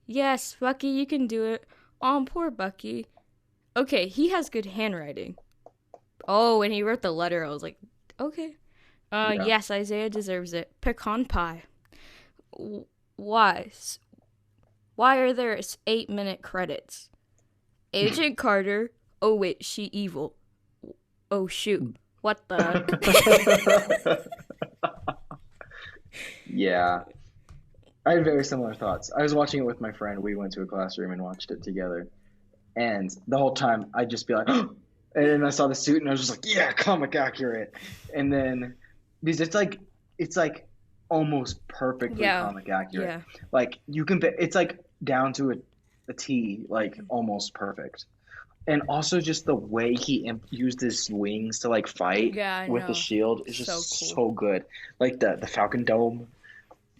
Yes, Bucky, you can do it. Oh, poor Bucky. Okay, he has good handwriting. Oh, when he wrote the letter, I was like, okay. Yes, Isaiah deserves it. Pecan pie. Why? Why are there 8-minute credits? Agent Carter. Oh, wait, she evil. Oh, shoot. What the? Yeah. I had very similar thoughts. I was watching it with my friend. We went to a classroom and watched it together. And the whole time, I'd just be like, oh! And then I saw the suit and I was just like, yeah, comic accurate. And then, because it's like almost perfectly comic accurate. Yeah. Like, you can, it's like down to a T, like almost perfect. And also just the way he used his wings to like fight with the shield is just so good. Like the Falcon Dome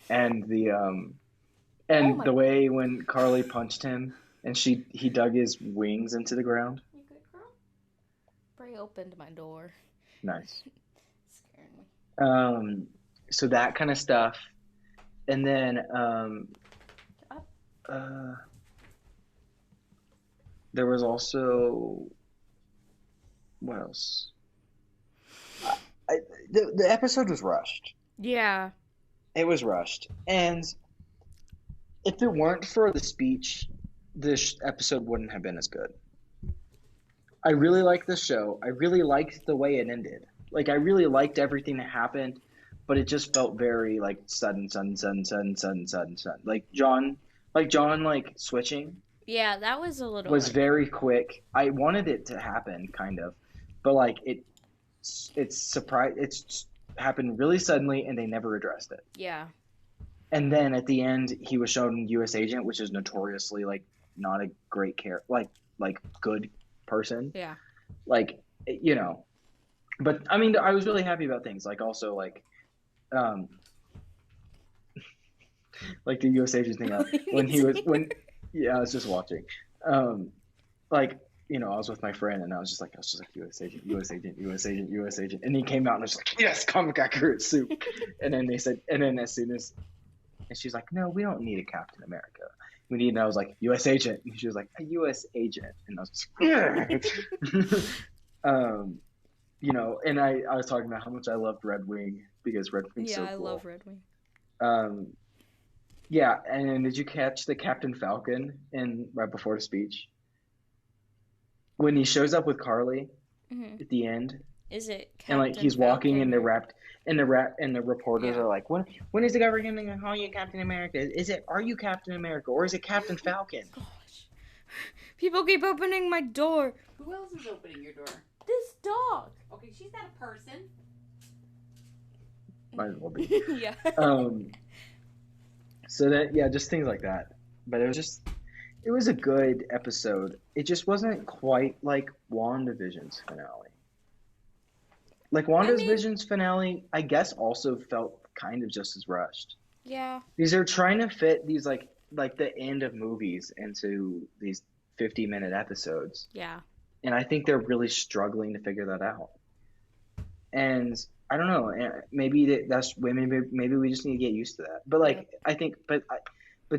and the way when Carly punched him and he dug his wings into the ground. You good, girl? Bray opened my door. Nice. Scaring me. So that kind of stuff. And then there was also, what else? The episode was rushed. Yeah. It was rushed. And if it weren't for the speech, this episode wouldn't have been as good. I really liked the show. I really liked the way it ended. Like, I really liked everything that happened, but it just felt very, like, sudden. Like, John, switching. Yeah, that was a little... was very quick. I wanted it to happen, kind of. But, like, it's happened really suddenly, and they never addressed it. Yeah. And then at the end, he was shown U.S. Agent, which is notoriously like not a great like good person. Yeah. Like, you know, but I mean, I was really happy about things like also um, like the U.S. Agent thing yeah, I was just watching, like. You know, I was with my friend and I was just like U.S. Agent, U.S. Agent, U.S. Agent, U.S. Agent, and he came out and I was like, yes, comic accurate soup. And then they said, and then as soon as, and she's like, no, we don't need a Captain America. We need, and I was like, U.S. Agent, and she was like, a U.S. Agent, and I was just, you know, and I was talking about how much I loved Red Wing because Red Wing's so cool. Yeah, I love Red Wing. Yeah, and did you catch the Captain Falcon in right before the speech? When he shows up with Carly at the end, is it Captain and like he's walking and the reporters are like, when is the government going to call you Captain America? Are you Captain America or is it Captain Falcon? Gosh, people keep opening my door. Who else is opening your door? This dog. Okay, she's not a person. Might as well be. Yeah. So that, yeah, just things like that. But it was a good episode. It just wasn't quite like WandaVision's finale. Like WandaVision's finale, I guess, also felt kind of just as rushed. Yeah. Because they're trying to fit these like the end of movies into these 50-minute episodes. Yeah. And I think they're really struggling to figure that out. And I don't know. Maybe maybe we just need to get used to that. But like, I think, but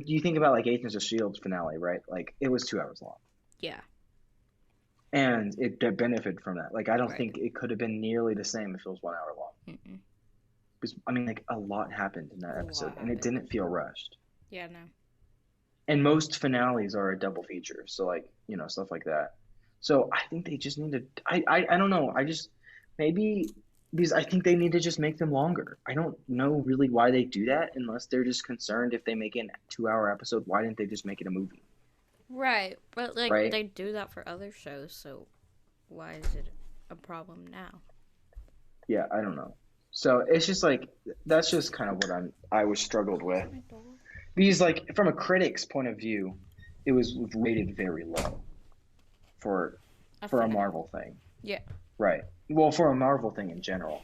you think about like Agents of S.H.I.E.L.D. finale, right? Like it was 2 hours long. Yeah. And it benefited from that. Like I don't think it could have been nearly the same if it was 1 hour long. Because I mean, like a lot happened in that episode, and it didn't feel rushed. Yeah, no. And most finales are a double feature, so like stuff like that. So I think they just need to. I don't know. I just maybe. Because I think they need to just make them longer. I don't know really why they do that unless they're just concerned if they make it a 2-hour episode, why didn't they just make it a movie? Right. But like they do that for other shows, so why is it a problem now? Yeah, I don't know. So it's just like that's just kind of what I was struggled with. Because like from a critic's point of view, it was rated very low for a Marvel thing. Yeah. Right. Well, for a Marvel thing in general.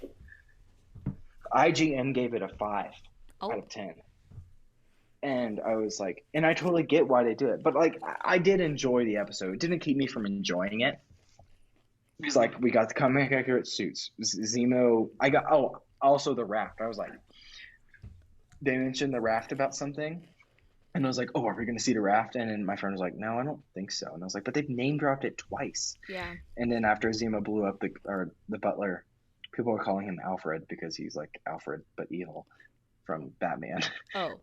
IGN gave it a 5 out of 10. And I was like, and I totally get why they do it. But like, I did enjoy the episode. It didn't keep me from enjoying it. Because like, we got the comic accurate suits. Zemo, also the raft. I was like, they mentioned the raft about something. And I was like, oh, are we going to see the raft? And then my friend was like, no, I don't think so. And I was like, but they've name dropped it twice. Yeah. And then after Zemo blew up the butler, people were calling him Alfred because he's like Alfred but evil from Batman. Oh.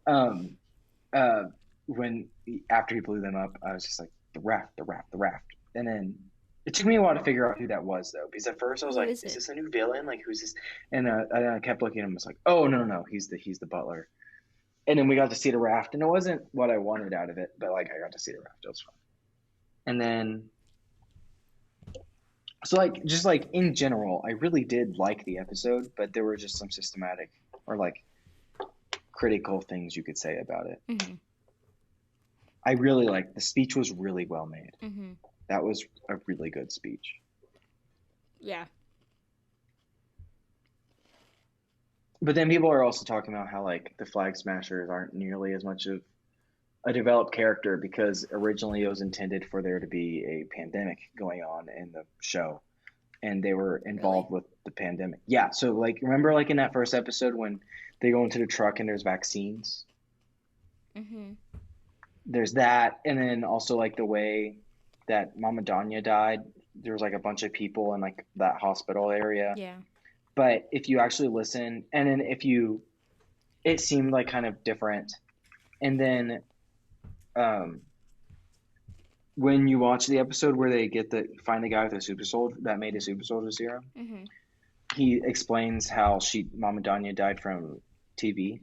After he blew them up, I was just like, the raft. And then it took me a while to figure out who that was though, because at first I was like, is this a new villain? Like who's this? And I kept looking at him and was like, oh no, he's the butler. And then we got to see the raft, and it wasn't what I wanted out of it, but like I got to see the raft. It was fun. And then, so like just like in general, I really did like the episode, but there were just some systematic or like critical things you could say about it. Mm-hmm. I really liked the speech was really well made. Mm-hmm. That was a really good speech. Yeah. But then people are also talking about how like the Flag Smashers aren't nearly as much of a developed character because originally it was intended for there to be a pandemic going on in the show, and they were involved with the pandemic. Yeah, so like remember like in that first episode when they go into the truck and there's vaccines? Mm-hmm. There's that, and then also like the way that Mama Danya died, there was like a bunch of people in like that hospital area. Yeah. But if you actually listen, and then it seemed like kind of different. And then when you watch the episode where they find the guy with the super soldier that made a super soldier serum, mm-hmm. he explains how Mama Danya died from TB.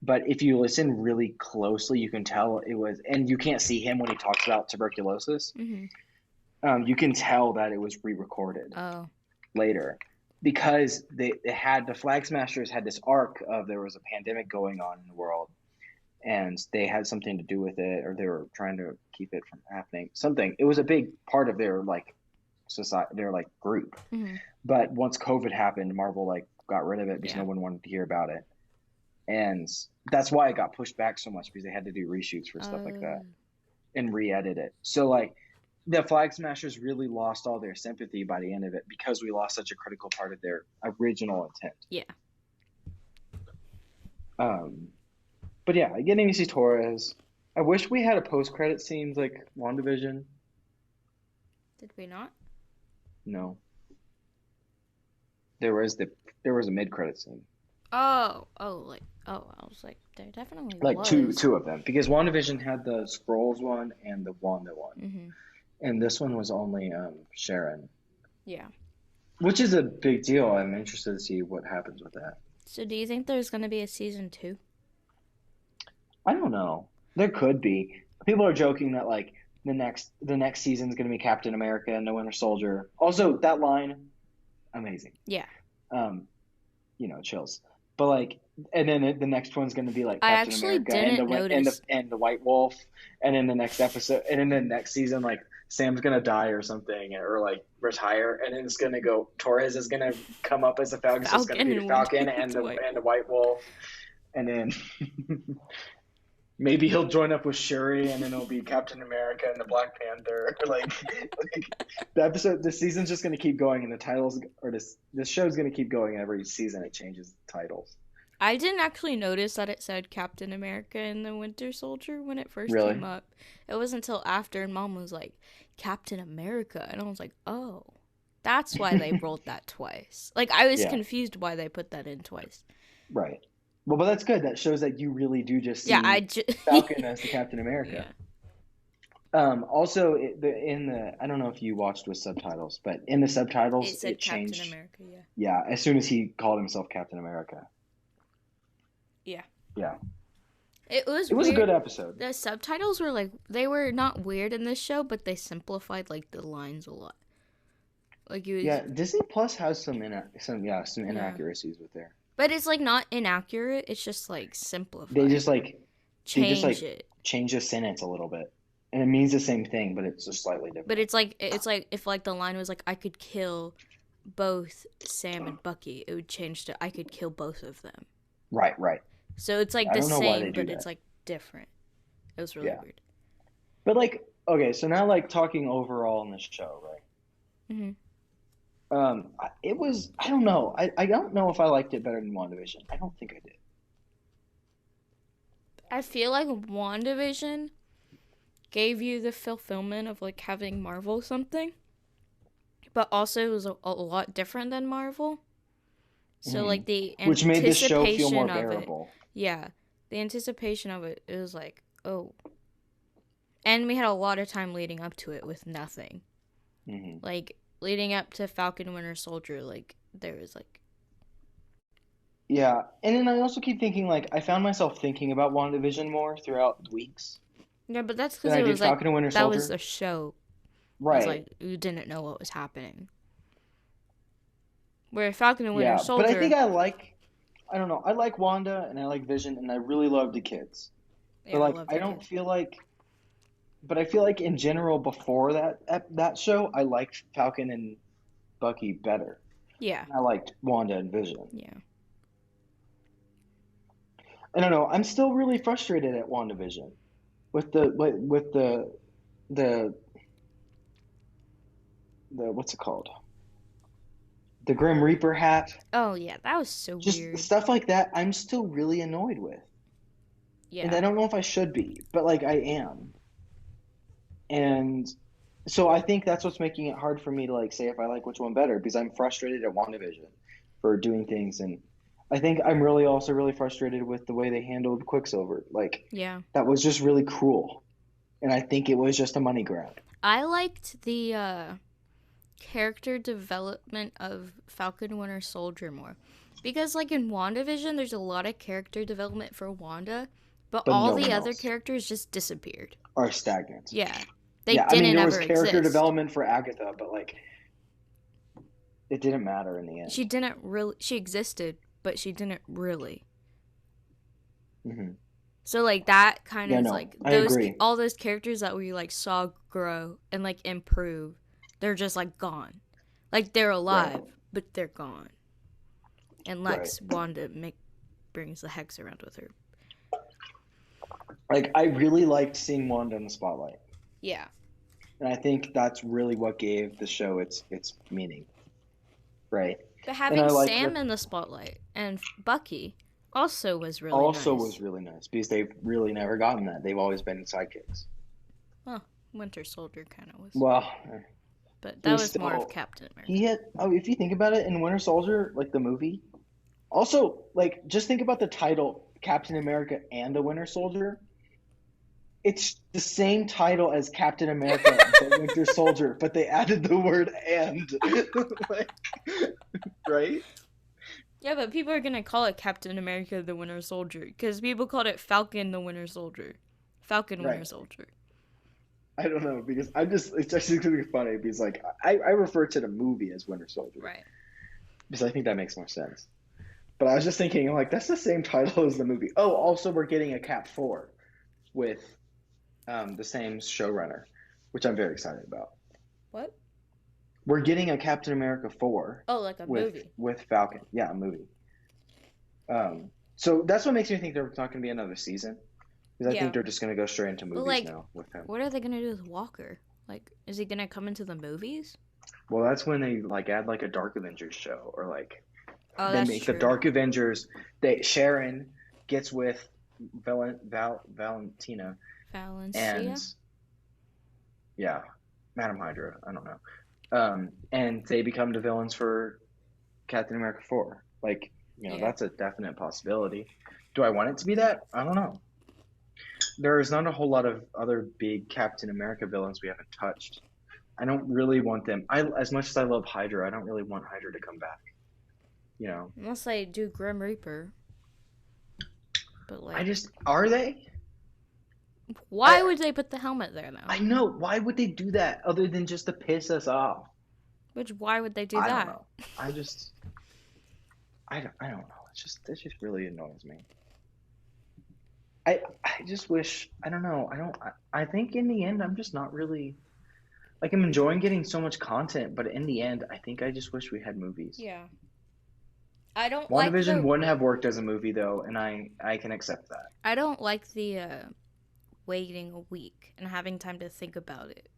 But if you listen really closely, you can tell it was, and you can't see him when he talks about tuberculosis. Mm-hmm. You can tell that it was re-recorded later. because they had the Flag Smashers had this arc of there was a pandemic going on in the world, and they had something to do with it, or they were trying to keep it from happening. Something. It was a big part of their like society, their like group. Mm-hmm. But once COVID happened, Marvel like got rid of it because no one wanted to hear about it, and that's why it got pushed back so much because they had to do reshoots for stuff like that and re-edit it. So like the Flag Smashers really lost all their sympathy by the end of it because we lost such a critical part of their original intent. Yeah. But yeah, getting to see Torres. I wish we had a post-credit scenes like WandaVision. Did we not? No. There was a mid-credit scene. I was like, there definitely like was. two of them, because WandaVision had the Skrulls one and the Wanda one, Mm-hmm. and this one was only Sharon. Yeah. Which is a big deal. I'm interested to see what happens with that. So do you think there's going to be a season 2? I don't know. There could be. People are joking that like the next season is going to be Captain America and the Winter Soldier. Also, that line, amazing. Yeah. Chills. But like, and then the next one's going to be like Captain America and the White Wolf, and in the next episode, and in the next season, like Sam's going to die or something, or like retire, and then it's going to go. Torres is going to come up as a Falcon. So it's going to be the Falcon and the White Wolf, and then maybe he'll join up with Shuri, and then it'll be Captain America and the Black Panther. like the season's just going to keep going, and the titles, or this show's going to keep going. Every season it changes titles. I didn't actually notice that it said Captain America and the Winter Soldier when it first came up. It wasn't until after, and Mom was like, Captain America, and I was like, oh, that's why they rolled that twice. Like, I was confused why they put that in twice. Right. Well, but that's good. That shows that you really do just see Falcon as the Captain America. Yeah. Also, I don't know if you watched with subtitles, but in the subtitles, it changed. Captain America, yeah. Yeah, as soon as he called himself Captain America. Yeah. Yeah. It was a good episode. The subtitles were like, they were not weird in this show, but they simplified like the lines a lot. Like Disney Plus has some inaccuracies with there. But it's like not inaccurate. It's just like simplified. They just like change it. Change the sentence a little bit, and it means the same thing, but it's just slightly different. But it's like if like the line was like, I could kill both Sam and Bucky, it would change to I could kill both of them. Right. So it's like the same, but it's like different. It was really weird. But like, okay, so now like talking overall in this show, right? Mm-hmm. It was, I don't know. I don't know if I liked it better than WandaVision. I don't think I did. I feel like WandaVision gave you the fulfillment of like having Marvel something, but also it was a lot different than Marvel. So like the anticipation which made this show feel more bearable. Yeah, the anticipation of it was like, oh. And we had a lot of time leading up to it with nothing. Mm-hmm. Like, leading up to Falcon and Winter Soldier, like, there was, like... Yeah, and then I also keep thinking, like, I found myself thinking about WandaVision more throughout the weeks. Yeah, but that's because it was, like, Falcon and Winter Soldier. That was the show. Right. It was, like, you didn't know what was happening. Where Falcon and Winter Soldier... but I think I don't know, I like Wanda, and I like Vision, and I really love the kids. Yeah, but, like, I don't feel like... But I feel like in general, before that show, I liked Falcon and Bucky better. Yeah. I liked Wanda and Vision. Yeah. I don't know. I'm still really frustrated at WandaVision with the what's it called? The Grim Reaper hat. Oh yeah, that was so weird. Just stuff like that. I'm still really annoyed with. Yeah. And I don't know if I should be, but like I am. And so I think that's what's making it hard for me to like say if I like which one better, because I'm frustrated at WandaVision for doing things, and I think I'm also really frustrated with the way they handled Quicksilver. Like, yeah, that was just really cruel, and I think it was just a money grab. I liked the character development of Falcon and Winter Soldier more, because like in WandaVision, there's a lot of character development for Wanda, but all the other characters just disappeared. Are stagnant. Yeah. There was character development for Agatha, but like It didn't matter in the end. She existed, but she didn't really. Mm-hmm. So like that kind of like I agree. all those characters that we like saw grow and like improve, they're just like gone. Like they're alive, but they're gone. Unless Wanda brings the hex around with her. Like I really liked seeing Wanda in the spotlight. Yeah. And I think that's really what gave the show its meaning. Right. But having Sam in the spotlight and Bucky also was really nice because they've really never gotten that. They've always been sidekicks. Well, Winter Soldier kind of was. Well, but that was more of Captain America. If you think about it, in Winter Soldier, like the movie, also like just think about the title, Captain America and the Winter Soldier. It's the same title as Captain America the Winter Soldier, but they added the word "and." Like, right? Yeah, but people are gonna call it Captain America the Winter Soldier because people called it Falcon the Winter Soldier. Winter Soldier. I don't know because it's actually gonna be funny because like I refer to the movie as Winter Soldier. Right. Because I think that makes more sense. But I was just thinking like that's the same title as the movie. Oh, also we're getting a Cap 4 with the same showrunner, which I'm very excited about. What? We're getting a Captain America 4. Oh, like a movie. With Falcon. Yeah, a movie. So that's what makes me think there's not going to be another season. Because I think they're just going to go straight into movies now with him. What are they going to do with Walker? Like, is he going to come into the movies? Well, that's when they like add like a Dark Avengers show or like they make the Dark Avengers. Sharon gets with Valentina. And yeah, Madam Hydra. I don't know. And they become the villains for Captain America 4. Like, that's a definite possibility. Do I want it to be that? I don't know. There's not a whole lot of other big Captain America villains we haven't touched. I don't really want them. As much as I love Hydra, I don't really want Hydra to come back. Unless they do Grim Reaper. But like, are they? Why would they put the helmet there though? I know. Why would they do that other than just to piss us off? Why would they do that? I don't know. I don't know. It just really annoys me. I just wish, I don't know. I think in the end I'm just not really like I'm enjoying getting so much content, but in the end I think I just wish we had movies. Yeah. I don't WandaVision wouldn't have worked as a movie though, and I can accept that. I don't like the waiting a week and having time to think about it.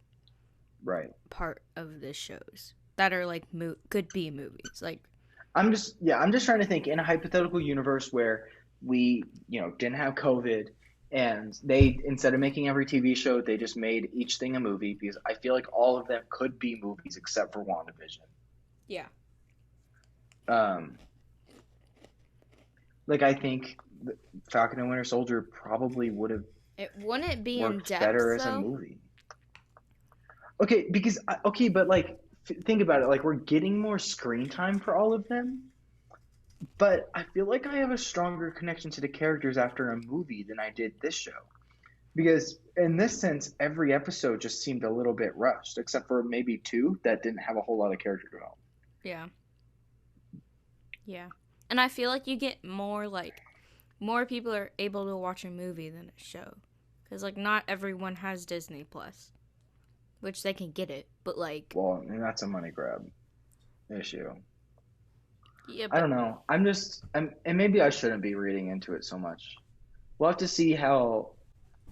Right. Part of the shows that are like could be movies. Like I'm just trying to think in a hypothetical universe where we, didn't have COVID and they instead of making every TV show, they just made each thing a movie because I feel like all of them could be movies except for WandaVision. Yeah. Like I think Falcon and Winter Soldier probably would have wouldn't be in depth better as a movie. Okay, but like think about it. Like we're getting more screen time for all of them, but I feel like I have a stronger connection to the characters after a movie than I did this show, because in this sense, every episode just seemed a little bit rushed, except for maybe 2 that didn't have a whole lot of character development. Yeah. Yeah, and I feel like you get more people are able to watch a movie than a show. Because, like, not everyone has Disney Plus. Which they can get it, but, like... Well, and that's a money grab issue. Yeah, but... I don't know. And maybe I shouldn't be reading into it so much. We'll have to see how...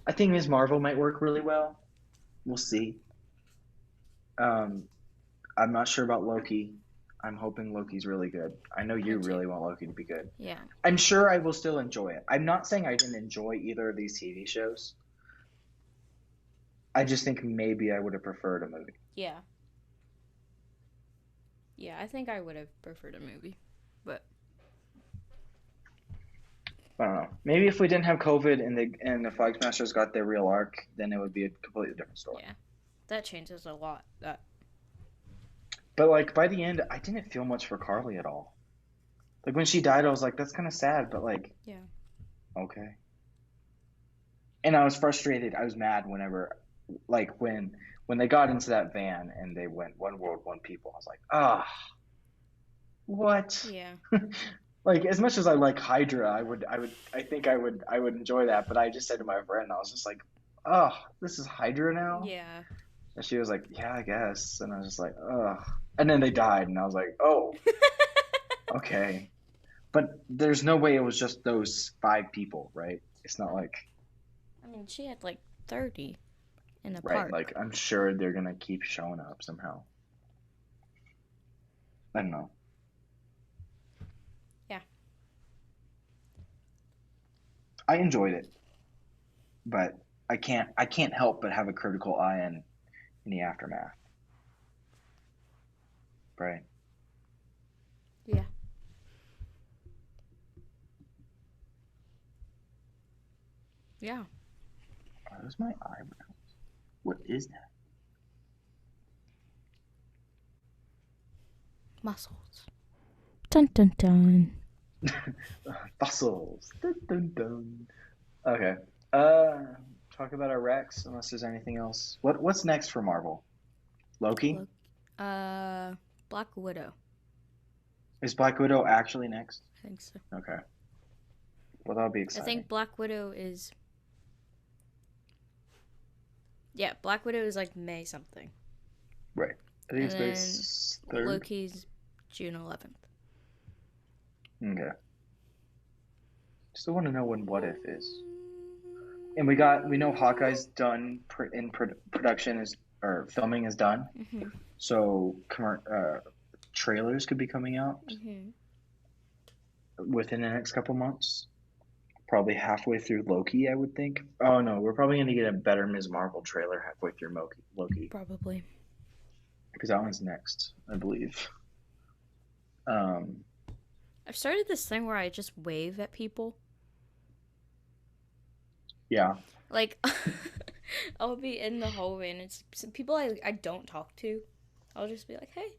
I think Ms. Marvel might work really well. We'll see. I'm not sure about Loki. I'm hoping Loki's really good. I know you really want Loki to be good. Yeah. I'm sure I will still enjoy it. I'm not saying I didn't enjoy either of these TV shows. I just think maybe I would have preferred a movie. Yeah. Yeah, I think I would have preferred a movie, but I don't know. Maybe if we didn't have COVID and the Flag Smashers got their real arc, then it would be a completely different story. Yeah, that changes a lot. But like by the end, I didn't feel much for Carly at all. Like when she died, I was like, that's kind of sad, but like, yeah, okay. And I was frustrated. I was mad whenever, like when they got into that van and they went one world, one people. I was like, What? Yeah. Like, as much as I like Hydra, I would enjoy that. But I just said to my friend, I was just like, oh, this is Hydra now? Yeah. And she was like, yeah, I guess. And I was just like, ugh. And then they died, and I was like, oh, okay. But there's no way it was just those 5 people, right? It's not like, I mean, she had like 30 in a right, park. like, I'm sure they're gonna keep showing up somehow. I don't know. Yeah. I enjoyed it, but I can't help but have a critical eye in the aftermath, right? Yeah. Yeah. Are those my eyebrows? What is that? Muscles. Dun dun dun. Fossils. Dun, dun, dun. Okay. Talk about our Rex, unless there's anything else. What's next for Marvel? Loki? Black Widow. Is Black Widow actually next? I think so. Okay. Well, that'll be I exciting. think Black Widow is. Yeah, Black Widow is like May something. Right. I think And it's May 3rd. Loki's June 11th. Okay. Still want to know when What If is. And we know Hawkeye's done production or filming is done. Mm-hmm. So trailers could be coming out within the next couple months. Probably halfway through Loki, I would think. Oh no, we're probably going to get a better Ms. Marvel trailer halfway through Loki. Probably. Because that one's next, I believe. I've started this thing where I just wave at people. Yeah. Like, I'll be in the hallway and it's some people I don't talk to. I'll just be like, hey.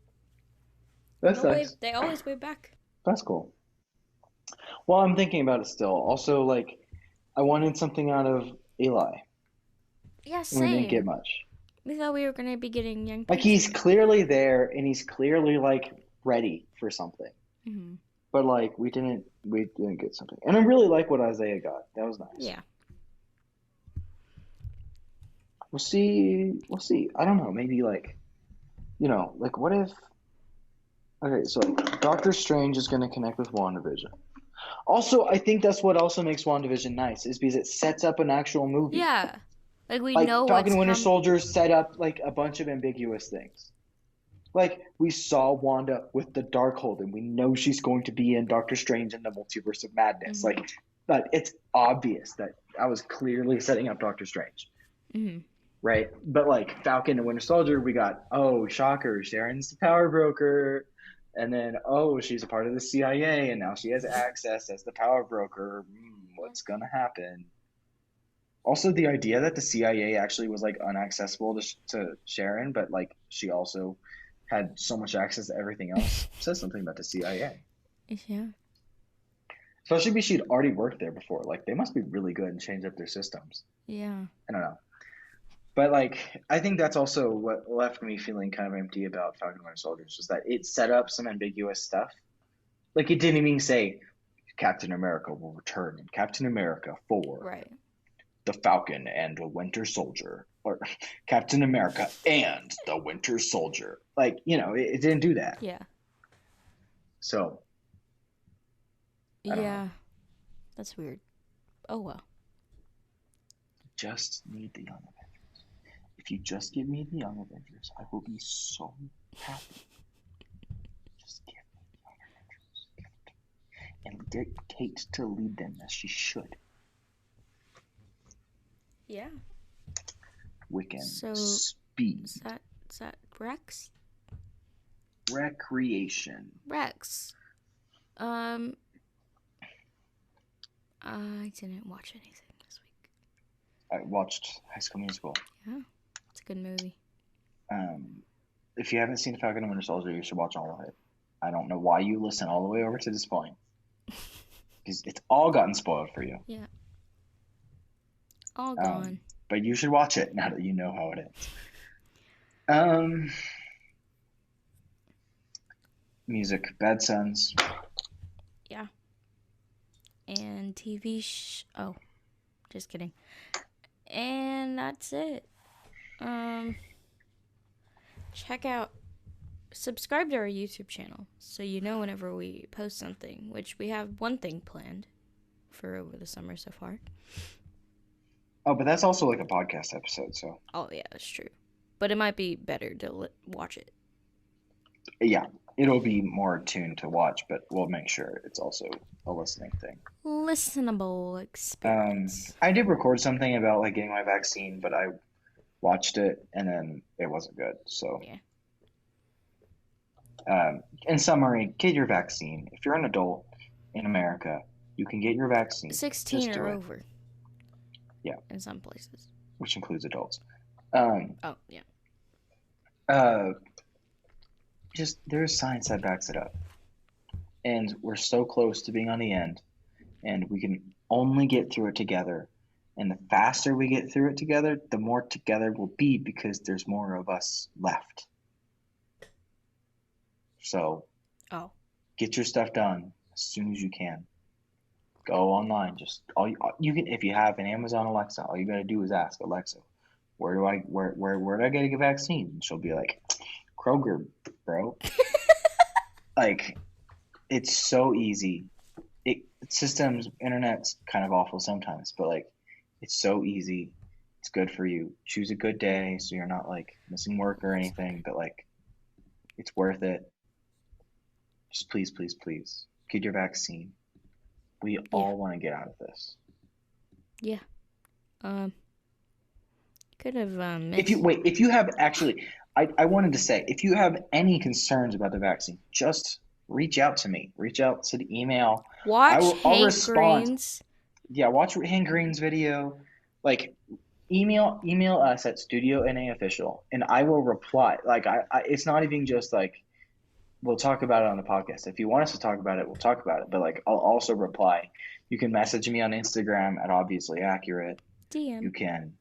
That's nice. They always wave back. That's cool. Well, I'm thinking about it still. Also, like, I wanted something out of Eli. Yeah, And same. we didn't get much. We thought we were going to be getting young people. Like, he's clearly there, and he's clearly, like, ready for something. Mm-hmm. But, like, we didn't get something. And I really like what Isaiah got. That was nice. Yeah. We'll see. I don't know. Maybe, like, like, what if... Okay, so Doctor Strange is going to connect with WandaVision. Also, I think that's what also makes WandaVision nice, is because it sets up an actual movie. Yeah. Like, we Like, know Falcon and Winter what's Soldier set up, like, a bunch of ambiguous things. Like, we saw Wanda with the Darkhold, and we know she's going to be in Doctor Strange and the Multiverse of Madness. Mm-hmm. Like, but it's obvious that I was clearly setting up Doctor Strange. Mm-hmm. Right? But, like, Falcon and Winter Soldier, we got, oh, shocker, Sharon's the power broker. And then, oh, she's a part of the CIA, and now she has access as the power broker. What's going to happen? Also, the idea that the CIA actually was, like, inaccessible to Sharon, but, like, she also had so much access to everything else says something about the CIA. Yeah. Especially because she'd already worked there before. Like, they must be really good and change up their systems. Yeah. I don't know. But, like, I think that's also what left me feeling kind of empty about Falcon and Winter Soldier, is that it set up some ambiguous stuff. Like, it didn't even say Captain America will return in Captain America 4. Right. The Falcon and the Winter Soldier. Or Captain America and the Winter Soldier. Like, it didn't do that. Yeah. So. I don't know. That's weird. Oh, well. Just need the Young Avengers. If you just give me the Young Avengers, I will be so happy. Just give me the Young Avengers. And get Kate to lead them as she should. Yeah. Wiccan. So, Speed. Is that Rex? Recreation. Rex. I didn't watch anything this week. I watched High School Musical. Yeah, it's a good movie. If you haven't seen Falcon and Winter Soldier, you should watch all of it. I don't know why you listen all the way over to this point. Because it's all gotten spoiled for you. Yeah. All gone. But you should watch it now that you know how it ends. music, Bad Sons. Yeah. And TV oh, just kidding. And that's it. Subscribe to our YouTube channel so you know whenever we post something, which we have one thing planned for over the summer so far. Oh, but that's also like a podcast episode, so. Oh, yeah, that's true. But it might be better to watch it. Yeah, it'll be more tuned to watch, but we'll make sure it's also a listening thing. Listenable experience. I did record something about like getting my vaccine, but I watched it and then it wasn't good. So, in summary, get your vaccine. If you're an adult in America, you can get your vaccine. 16 or over. Yeah. In some places. Which includes adults. Oh, yeah. Just there's science that backs it up. And we're so close to being on the end, and we can only get through it together. And the faster we get through it together, the more together we'll be because there's more of us left. So, get your stuff done as soon as you can. Go online. Just you can, if you have an Amazon Alexa, all you gotta do is ask Alexa, where do I get a vaccine? And she'll be like, Kroger, bro. Like, it's so easy. Internet's kind of awful sometimes, but like, it's so easy. It's good for you. Choose a good day so you're not like missing work or anything, but like, it's worth it. Just please, please, please get your vaccine. We all want to get out of this. Yeah. Could have if you have actually, I wanted to say, if you have any concerns about the vaccine, just reach out to me. Reach out to the email. I'll respond. Green's. Yeah, watch Hank Green's video. Like, email us at StudioNAOfficial, and I will reply. Like, I it's not even just like, we'll talk about it on the podcast. If you want us to talk about it, we'll talk about it. But like, I'll also reply. You can message me on Instagram at Obviously Accurate. DM. You can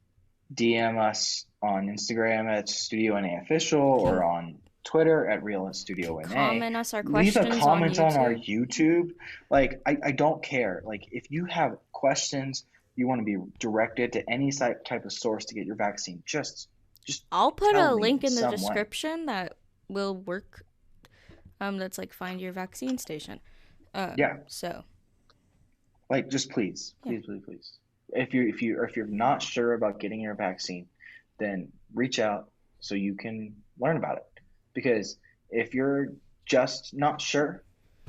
DM us on Instagram at StudioNAOfficial or on Twitter at RealStudioNA. Comment us our questions. Leave a comment on our YouTube. Like, I don't care. Like, if you have questions, you want to be directed to any type of source to get your vaccine, just I'll put a link in the description that will work. That's like find your vaccine station. So, like, just please. If you're not sure about getting your vaccine, then reach out so you can learn about it. Because if you're just not sure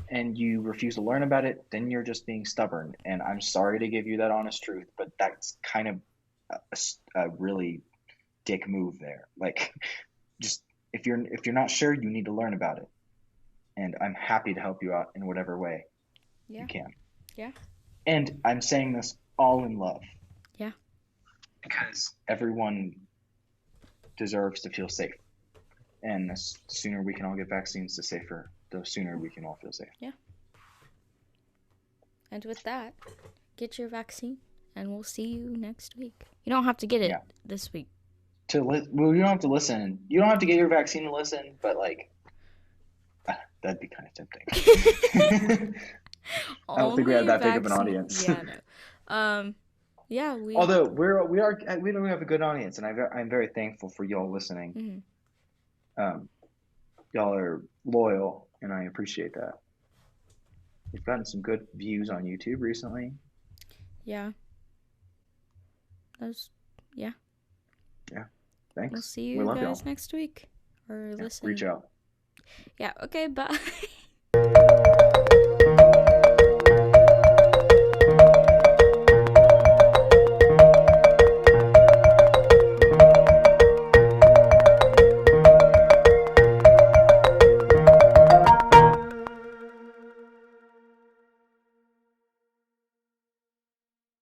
and you refuse to learn about it, then you're just being stubborn. And I'm sorry to give you that honest truth, but that's kind of a really dick move there. Like, just if you're not sure, you need to learn about it. And I'm happy to help you out in whatever way you can. Yeah. And I'm saying this all in love. Yeah. Because everyone deserves to feel safe. And the sooner we can all get vaccines, the sooner we can all feel safe. Yeah. And with that, get your vaccine, and we'll see you next week. You don't have to get it this week. You don't have to listen. You don't have to get your vaccine to listen, but like, that'd be kind of tempting. I don't think we have that big of an audience. Yeah, no. Although we have a good audience, and I'm very thankful for y'all listening. Mm-hmm. Y'all are loyal, and I appreciate that. We've gotten some good views on YouTube recently. Yeah. Yeah. Thanks. We'll see you guys next week. Or listen. Reach out. Yeah, okay, bye.